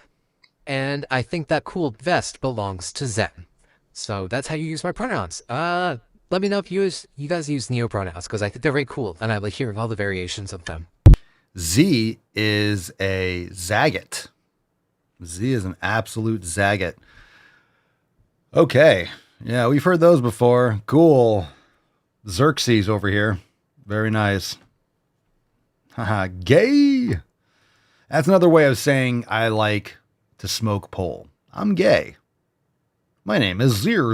And I think that cool vest belongs to Zen. So that's how you use my pronouns. Let me know if you guys use neo pronouns, because I think they're very cool, and I like hearing all the variations of them. Z is a Zagat. Z is an absolute Zagat. Okay. Yeah, we've heard those before. Cool. Xerxes over here. Very nice. Haha, gay. That's another way of saying I like to smoke pole. I'm gay. My name is Zir.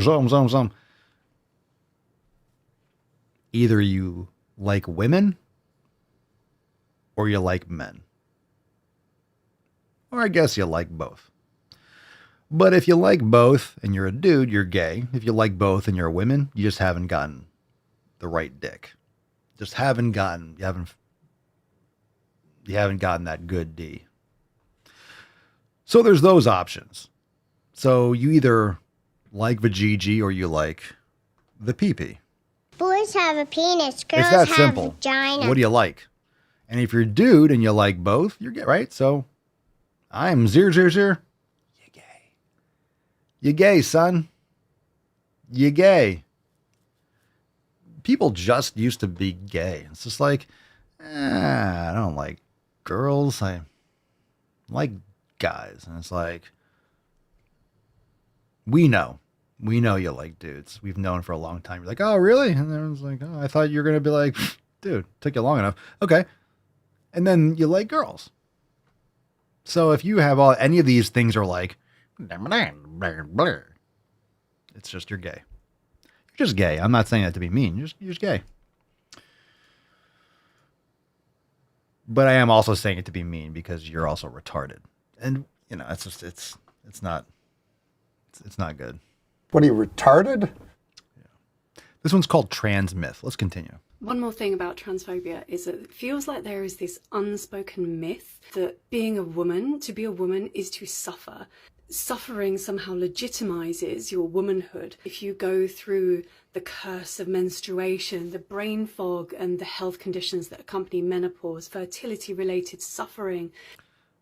Either you like women or you like men. Or I guess you like both. But if you like both and you're a dude, you're gay. If you like both and you're a woman, you just haven't gotten the right dick. You haven't gotten that good D. So there's those options. So you either like vajiji or you like the pee-pee. Boys have a penis, girls It's that have simple. a vagina. What do you like? And if you're a dude and you like both, you're gay, right? So I'm Zir. You gay. You gay, son. You gay. People just used to be gay. It's just like, I don't like girls. I like guys. And it's like, we know you like dudes. We've known for a long time. You're like, oh, really? And everyone's like, oh, I thought you were going to be like, dude, took you long enough. Okay. And then you like girls. So if you have any of these things are like, it's just you're gay. You're just gay. I'm not saying that to be mean. You're just gay. But I am also saying it to be mean because you're also retarded. And, you know, it's just, it's not good. What are you, retarded? Yeah. This one's called Trans Myth. Let's continue. One more thing about transphobia is that it feels like there is this unspoken myth that to be a woman is to suffer. Suffering somehow legitimizes your womanhood. If you go through the curse of menstruation, the brain fog and the health conditions that accompany menopause, fertility-related suffering.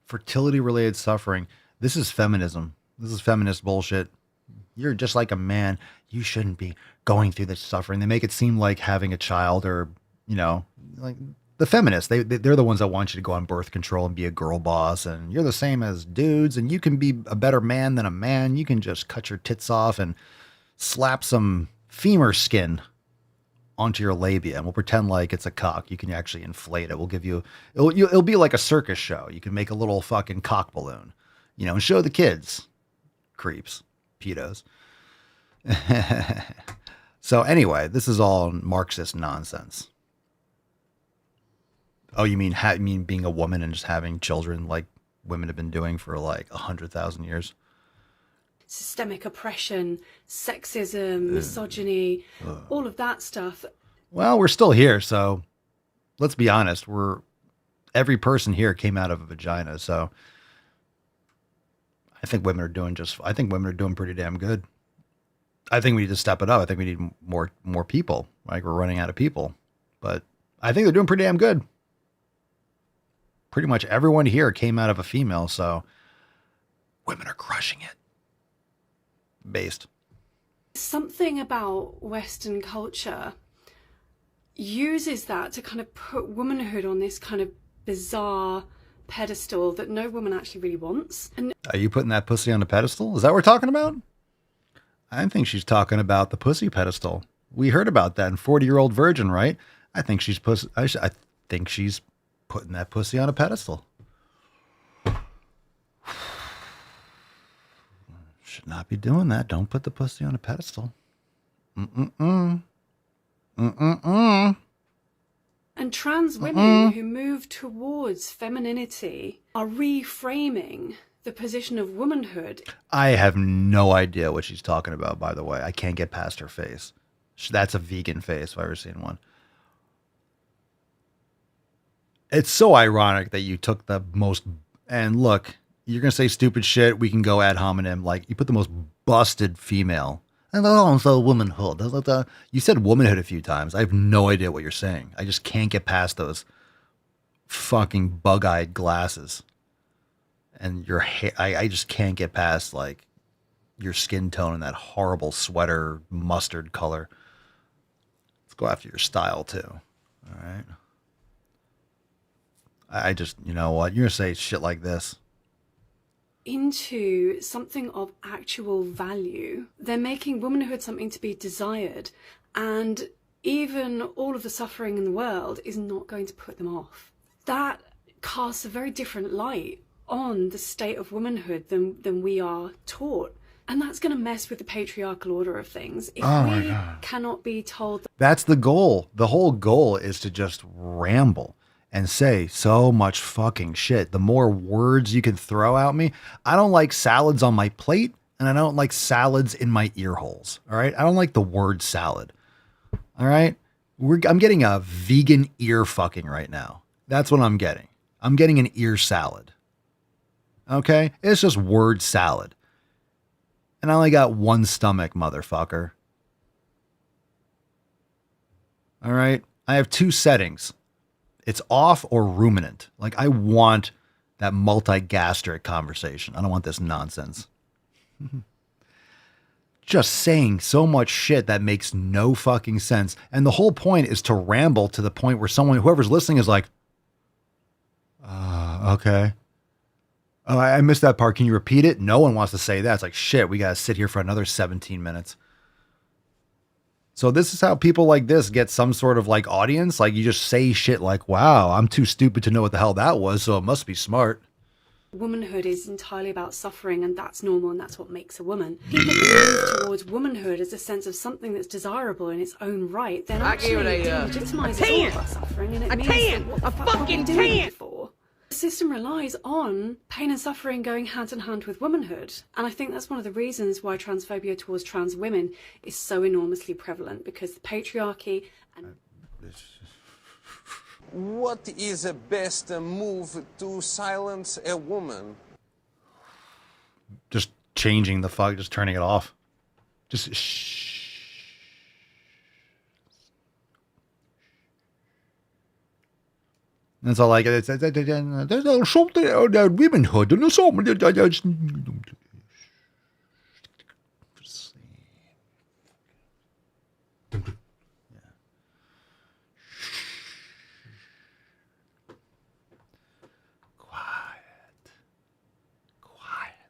Fertility-related suffering. This is feminism. This is feminist bullshit. You're just like a man. You shouldn't be going through this suffering. They make it seem like having a child or, you know, like the feminists. They're the ones that want you to go on birth control and be a girl boss. And you're the same as dudes. And you can be a better man than a man. You can just cut your tits off and slap some femur skin onto your labia. And we'll pretend like it's a cock. You can actually inflate it. We'll give you, it'll be like a circus show. You can make a little fucking cock balloon, you know, and show the kids. Creeps. Pedos. So anyway, this is all Marxist nonsense. Oh, you mean being a woman and just having children like women have been doing for like 100,000 years? Systemic oppression, sexism, misogyny, all of that stuff. Well, we're still here, so let's be honest. every person here came out of a vagina, so I think women are doing pretty damn good. I think we need to step it up. I think we need more people. Like, we're running out of people, but I think they're doing pretty damn good. Pretty much everyone here came out of a female, so women are crushing it. Based. Something about Western culture uses that to kind of put womanhood on this kind of bizarre pedestal that no woman actually really wants. And are you putting that pussy on a pedestal? Is that what we're talking about? I think she's talking about the pussy pedestal. We heard about that in 40-Year-Old Virgin, right? I think she's putting that pussy on a pedestal. Should not be doing that. Don't put the pussy on a pedestal. Mm-mm-mm. Mm-mm-mm. And trans women who move towards femininity are reframing the position of womanhood. I have no idea what she's talking about, by the way. I can't get past her face. That's a vegan face, if I've ever seen one. It's so ironic that you took the most, and look, you're going to say stupid shit, we can go ad hominem, like you put the most busted female. And also womanhood. You said womanhood a few times. I have no idea what you're saying. I just can't get past those fucking bug-eyed glasses. And your hair, I just can't get past like your skin tone and that horrible sweater mustard color. Let's go after your style too. All right. I just, you know what? You're going to say shit like this. Into something of actual value. They're making womanhood something to be desired. And even all of the suffering in the world is not going to put them off. That casts a very different light on the state of womanhood than we are taught. And that's going to mess with the patriarchal order of things. If we cannot be told... That's the goal. The whole goal is to just ramble and say so much fucking shit. The more words you can throw at me. I don't like salads on my plate, and I don't like salads in my ear holes. All right? I don't like the word salad. All right? I'm getting a vegan ear fucking right now. That's what I'm getting. I'm getting an ear salad. Okay? It's just word salad. And I only got one stomach, motherfucker. All right? I have two settings. It's off or ruminant. Like, I want that multi-gastric conversation. I don't want this nonsense. Just saying so much shit that makes no fucking sense. And the whole point is to ramble to the point where whoever's listening is like, okay. Oh, I missed that part. Can you repeat it? No one wants to say that. It's like, shit, we got to sit here for another 17 minutes. So this is how people like this get some sort of like audience. Like, you just say shit like, wow, I'm too stupid to know what the hell that was, so it must be smart. Womanhood is entirely about suffering, and that's normal, and that's what makes a woman. People move towards womanhood as a sense of something that's desirable in its own right. Then actually delegitimizes all of our suffering, and it means what the fuck are we doing it for? The system relies on pain and suffering going hand in hand with womanhood. And I think that's one of the reasons why transphobia towards trans women is so enormously prevalent, because the patriarchy and... What is the best move to silence a woman? Just changing the fuck, just turning it off. Just shh. That's all I get. There's something about womanhood and something.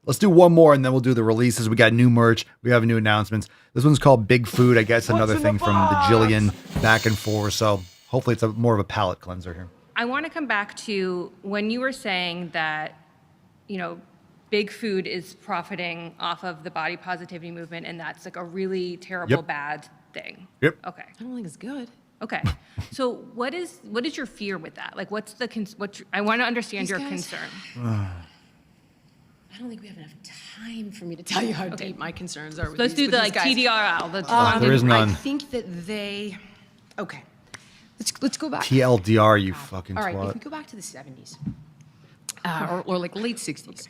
Let's do one more and then we'll do the releases. We got new merch. We have new announcements. This one's called Big Food. I guess another thing from the Jillian back and forth. So hopefully it's more of a palate cleanser here. I want to come back to when you were saying that, you know, Big Food is profiting off of the body positivity movement, and that's like a really terrible, bad thing. Yep. Okay. I don't think it's good. Okay. So what is your fear with that? Like, what's the I want to understand your concern. I don't think we have enough time for me to tell you how deep my concerns are. Let's do the like TDRL. There is none. I think that okay. Let's go back. TLDR, you fucking All right, twat. if we go back to the 70s, or like late 60s,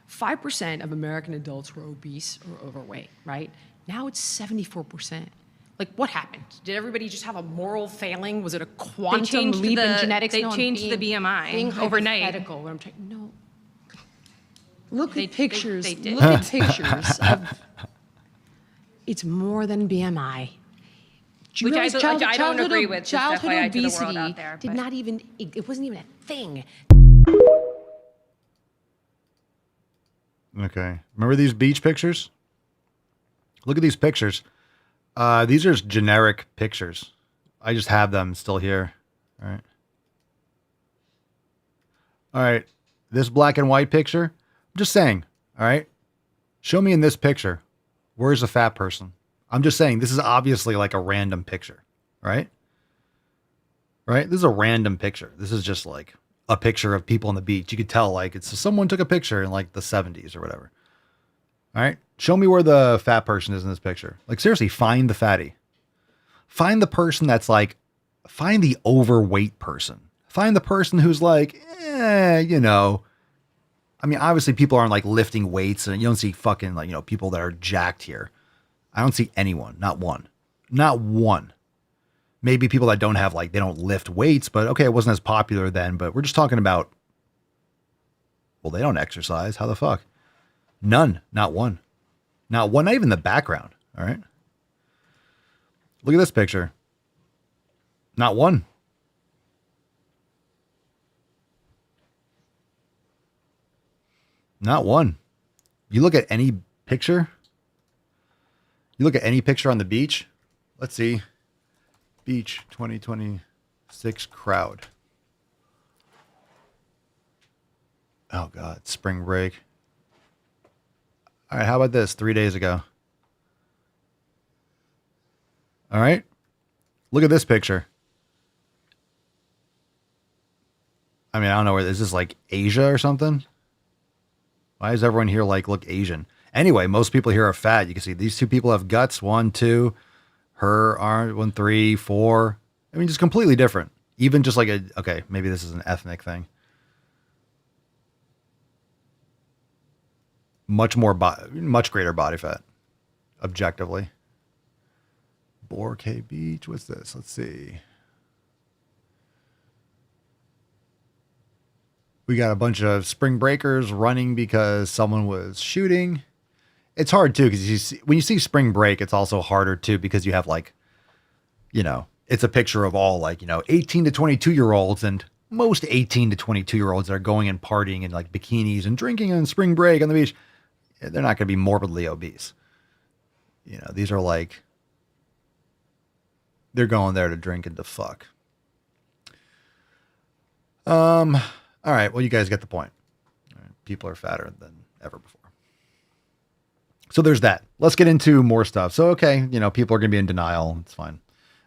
5% of American adults were obese or overweight, right? Now it's 74%. Like, what happened? Did everybody just have a moral failing? Was it a quantum leap in genetics? They No, I'm changed the being BMI overnight. hypothetical. What I'm trying, no. Look They- at pictures. they did. Look at pictures of. It's more than BMI. Do you Which realize I don't agree with, just Childhood FYI to the world obesity out there, did but- not even. It wasn't even a thing. Okay. Remember these beach pictures? Look at these pictures. These are just generic pictures. I just have them still here. All right. All right. This black and white picture. I'm just saying. All right. Show me in this picture. Where's a fat person? I'm just saying this is obviously like a random picture. Right? Right? This is a random picture. This is just like a picture of people on the beach. You could tell like it's someone took a picture in like the 70s or whatever. All right. Show me where the fat person is in this picture. Like seriously, find the fatty. Find the person that's like, find the overweight person. Find the person who's like, you know. I mean, obviously people aren't like lifting weights and you don't see fucking like, you know, people that are jacked here. I don't see anyone. Not one. Not one. Maybe people that don't have like, they don't lift weights, but okay, it wasn't as popular then, but we're just talking about, well, they don't exercise. How the fuck? None. Not one. Not one, not even the background. All right. Look at this picture. Not one. Not one. You look at any picture. You look at any picture on the beach. Let's see. Beach 2026 crowd. Oh God, spring break. All right, how about this? 3 days ago. All right. Look at this picture. I mean, I don't know where is this like Asia or something? Why does everyone here like look Asian? Anyway, most people here are fat. You can see these two people have guts. 1, 2. Her arm 1, 3, 4. I mean, just completely different. Even just like okay, maybe this is an ethnic thing. Much greater body fat, objectively. Boracay Beach. What's this? Let's see. We got a bunch of spring breakers running because someone was shooting. It's hard too because when you see spring break, it's also harder too because you have like, you know, it's a picture of all like, you know, 18 to 22-year-olds, and most 18 to 22-year-olds that are going and partying in like bikinis and drinking on spring break on the beach. They're not going to be morbidly obese. You know, these are like, they're going there to drink and to fuck. All right. Well, you guys get the point. All right, people are fatter than ever before. So there's that. Let's get into more stuff. So, okay. You know, people are going to be in denial. It's fine.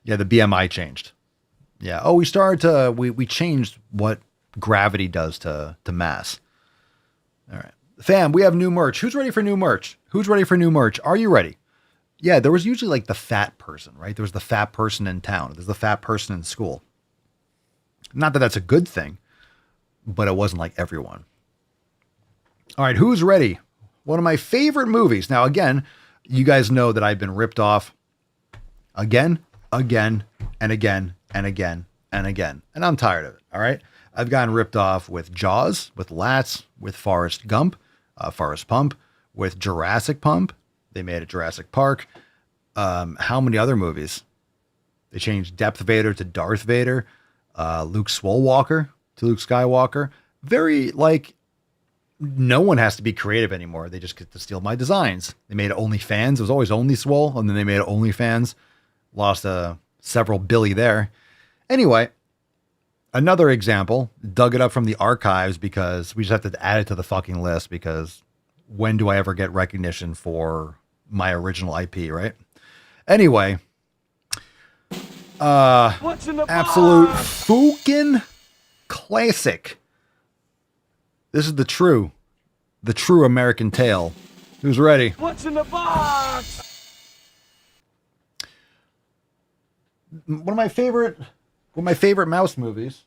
Yeah. The BMI changed. Yeah. Oh, we changed what gravity does to mass. All right. Fam, we have new merch. Who's ready for new merch? Who's ready for new merch? Are you ready? Yeah, there was usually like the fat person, right? There was the fat person in town. There's the fat person in school. Not that that's a good thing, but it wasn't like everyone. All right, who's ready? One of my favorite movies. Now, again, you guys know that I've been ripped off again, and again, and again, and again. And I'm tired of it, all right? I've gotten ripped off with Jaws, with Lats, with Forrest Gump, Forrest Pump, with Jurassic Pump. They made a Jurassic Park. How many other movies? They changed Depth Vader to Darth Vader. Luke Swole Walker to Luke Skywalker. Very like, no one has to be creative anymore. They just get to steal my designs. They made OnlyFans. It was always Only Swole, and then they made OnlyFans. Lost several billy there. Anyway, another example, dug it up from the archives because we just have to add it to the fucking list because when do I ever get recognition for my original IP, right? Anyway, absolute fucking classic. This is the true American tale. Who's ready? What's in the box? One of my favorite One of my favorite mouse movies,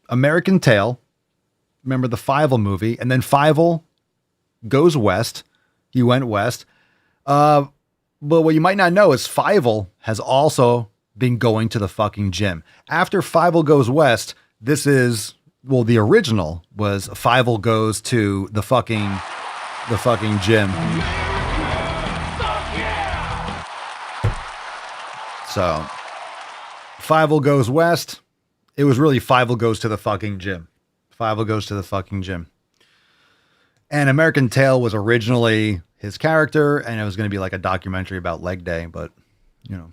American Tail. Remember the Fievel movie, and then Fievel goes west. He went west. But what you might not know is Fievel has also been going to the fucking gym. After Fievel goes west, this is, well, the original was Fievel goes to the fucking gym. So Fievel goes west. It was really Fievel goes to the fucking gym. Fievel goes to the fucking gym. And American Tail was originally his character, and it was going to be like a documentary about leg day, but, you know,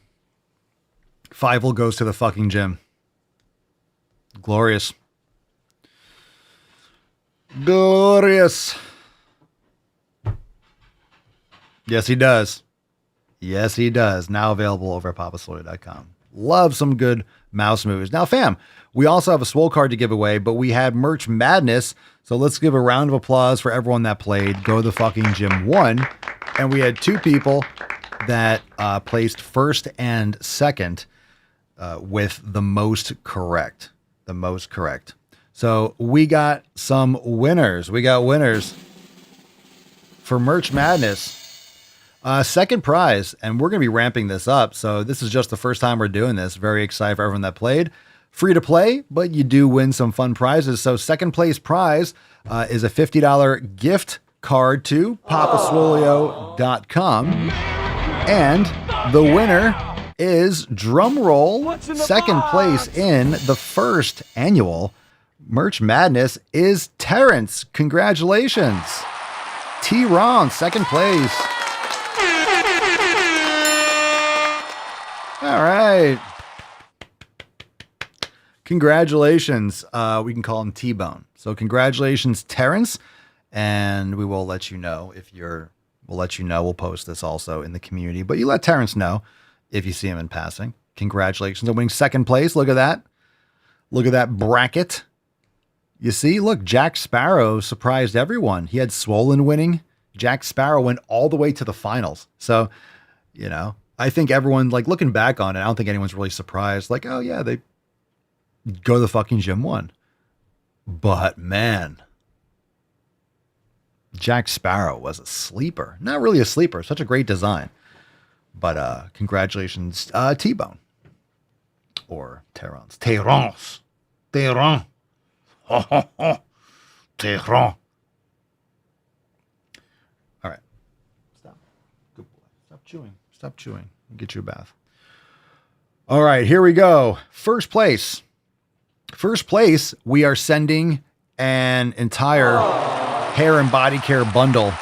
Fievel goes to the fucking gym. Glorious. Glorious. Yes, he does. Yes, he does. Now available over at papaswole.com. Love some good mouse movies. Now, fam, we also have a Swole card to give away, but we had Merch Madness. So let's give a round of applause for everyone that played Go to the Fucking Gym 1. And we had 2 people that placed first and second with the most correct. The most correct. So we got some winners. We got winners for Merch Madness. Second prize, and we're going to be ramping this up. So this is just the first time we're doing this. Very excited for everyone that played. Free to play, but you do win some fun prizes. So second place prize is a $50 gift card to papaswolio.com. And the winner is, drum roll, second place in the first annual Merch Madness is Terrence. Congratulations. T-Ron, second place. All right. Congratulations. We can call him T-Bone. So congratulations, Terrence. And we will let you know we'll let you know. We'll post this also in the community, but you let Terrence know if you see him in passing. Congratulations on winning second place. Look at that. Look at that bracket. You see, look, Jack Sparrow surprised everyone. He had Swollen winning. Jack Sparrow went all the way to the finals. So, you know, I think everyone, like, looking back on it, I don't think anyone's really surprised. Like, oh yeah, they Go to the Fucking Gym 1. But man, Jack Sparrow was a sleeper. Not really a sleeper. Such a great design. But congratulations, T-Bone. Or Terrence. Terrence. Terrence. Terrence. All right. Stop. Good boy. Stop chewing. Stop chewing. Get you a bath. All right, here we go. First place. First place, we are sending an entire hair and body care bundle.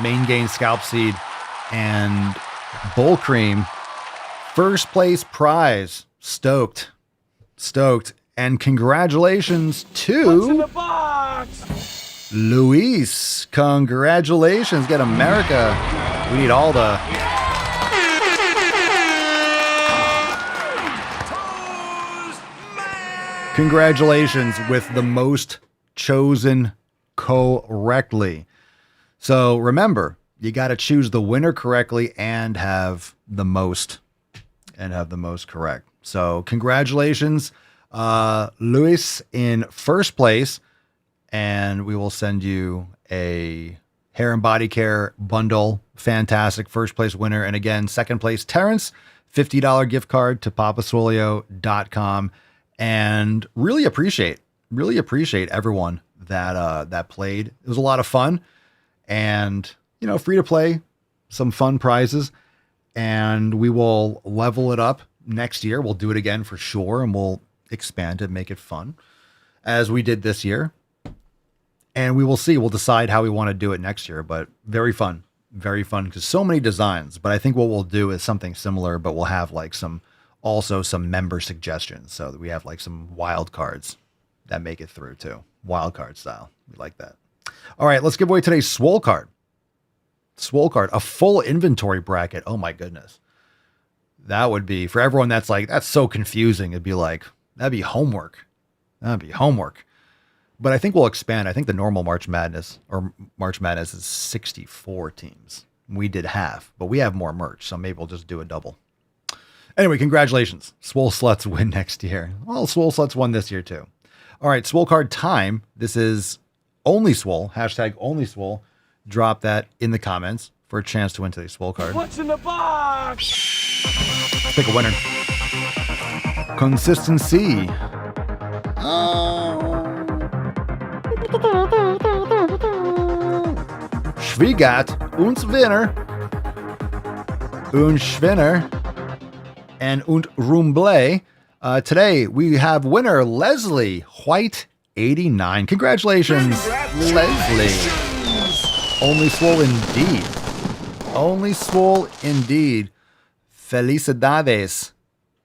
Main Gain Scalp Seed and Bull Cream. First place prize. Stoked. Stoked. And congratulations to Luis. Congratulations. Get America. We need all the... Congratulations with the most chosen correctly. So remember, you got to choose the winner correctly and have the most correct. So congratulations, Luis, in first place, and we will send you a hair and body care bundle. Fantastic first place winner. And again, second place, Terrence, $50 gift card to papaswolio.com. And really appreciate everyone that played. It was a lot of fun, and, you know, free to play, some fun prizes, and we will level it up next year. We'll do it again for sure, and we'll expand it, make it fun as we did this year. And we will see, we'll decide how we want to do it next year, but very fun because so many designs. But I think what we'll do is something similar, but we'll have like some member suggestions, so that we have like some wild cards that make it through too. Wild card style. We like that. All right, let's give away today's Swole card. Swole card, a full inventory bracket. Oh my goodness. That would be, for everyone that's like, that's so confusing. It'd be like, that'd be homework. But I think we'll expand. I think the normal March Madness is 64 teams. We did half, but we have more merch, so maybe we'll just do a double. Anyway, congratulations. Swole Sluts win next year. Well, Swole Sluts won this year too. All right, Swole card time. This is only Swole. Hashtag only Swole. Drop that in the comments for a chance to win today's Swole card. What's in the box? Pick a winner. Consistency. Schwiegat uns Winner. Und Schwinner. And Rumble. Today we have winner Leslie White 89. Congratulations, Leslie. Only Swole indeed. Only Swole indeed. Felicidades.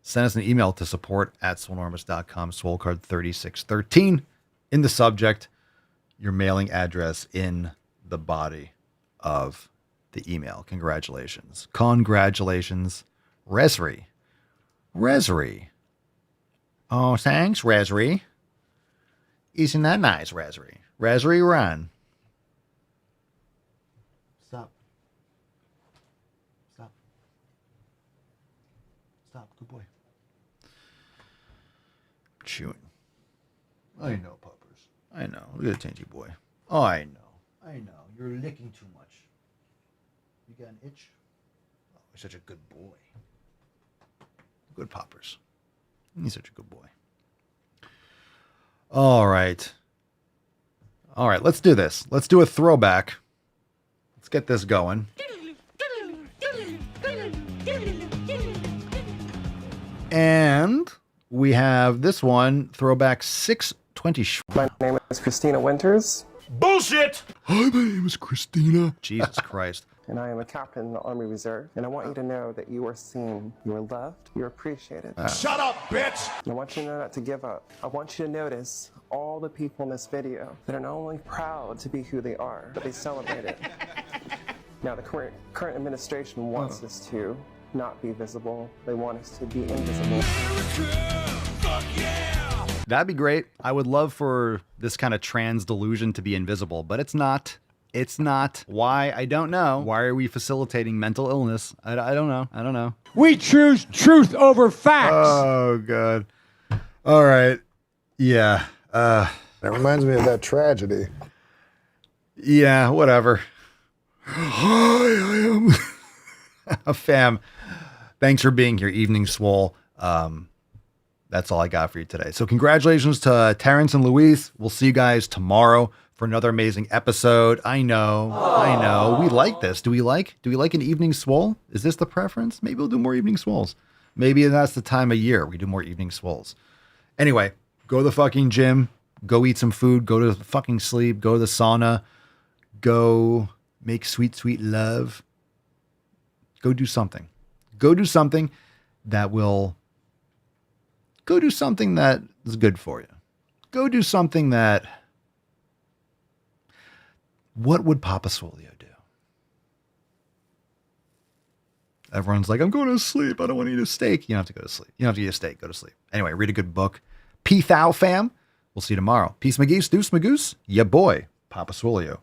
Send us an email to support@swolenormous.com. Swole card 3613 in the subject. Your mailing address in the body of the email. Congratulations. Congratulations, Resri. Resri. Oh, thanks, Resri. Isn't that nice, Resri? Resri, run. Stop. Stop. Stop. Good boy. Chewing. I know, puppers. I know. Look at the dainty boy. Oh, I know. I know. You're licking too much. You got an itch? Oh, you're such a good boy. Good poppers. He's such a good boy. All right. All right, let's do this. Let's do a throwback. Let's get this going. And we have this one, throwback 620. My name is Christina Winters. Bullshit! Hi, my name is Christina. Jesus Christ. And I am a captain in the Army Reserve. And I want you to know that you are seen, you are loved, you are appreciated. Shut up, bitch! And I want you to know not to give up. I want you to notice all the people in this video that are not only proud to be who they are, but they celebrate it. Now, the current administration wants us to not be visible. They want us to be invisible. Fuck yeah! That'd be great. I would love for this kind of trans delusion to be invisible, but it's not. It's not. Why? I don't know. Why are we facilitating mental illness? I don't know. I don't know. We choose truth over facts. Oh, God. All right. Yeah. That reminds me of that tragedy. Yeah, whatever. Hi, I am. Fam, thanks for being here. Evening Swole. That's all I got for you today. So congratulations to Terrence and Luis. We'll see you guys tomorrow for another amazing episode. I know. We like this. Do we like an evening Swole? Is this the preference? Maybe we'll do more evening Swoles. Maybe that's the time of year we do more evening Swoles. Anyway, go to the fucking gym. Go eat some food. Go to fucking sleep. Go to the sauna. Go make sweet, sweet love. Go do something. Go do something that will... Go do something that is good for you. Go do something that... What would Papa Swolio do? Everyone's like, I'm going to sleep. I don't want to eat a steak. You don't have to go to sleep. You don't have to eat a steak. Go to sleep. Anyway, read a good book. Peace out, fam. We'll see you tomorrow. Peace, McGeese. Deuce, Magoose. Ya boy, Papa Swolio.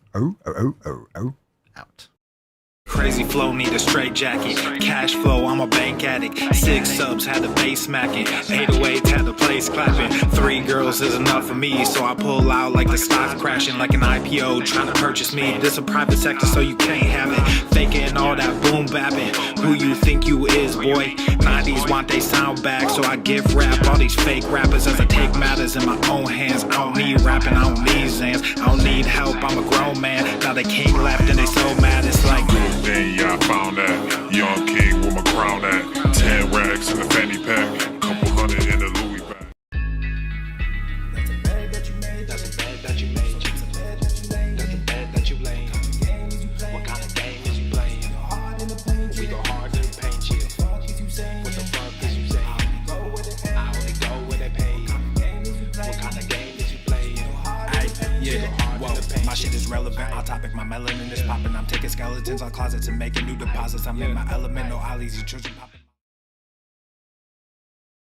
Out. Crazy flow, need a straight jacket. Cash flow, I'm a bank addict. 6 subs, had the bass smacking. 808, had the place clapping. 3 girls is enough for me, so I pull out like the stock crashing. Like an IPO, trying to purchase me. This a private sector, so you can't have it. Faking all that boom bapping. Who you think you is, boy? 90s want they sound back, so I give rap all these fake rappers as I take matters in my own hands. I don't need rapping, I don't need Zans. I don't need help, I'm a grown man. Now they can't laugh and they so mad, it's like... Then yeah, I found that young king with my crown at 10 racks in the fanny pack, couple hundred in the Louis bag. That's a bed that you made. That's a bed that you made. That's a bed that you made. That's a bed that you laid. What kind of game is you playing? We go hard in the paint you. What the fuck is you saying? I only go where they pay. What kind of game is you playing? Yeah, whoa, my shit is relevant. Our topic, my melanin is popping. I'm taking skeletons on closets and making new deposits. I'm in my element, no ollies, you children popping.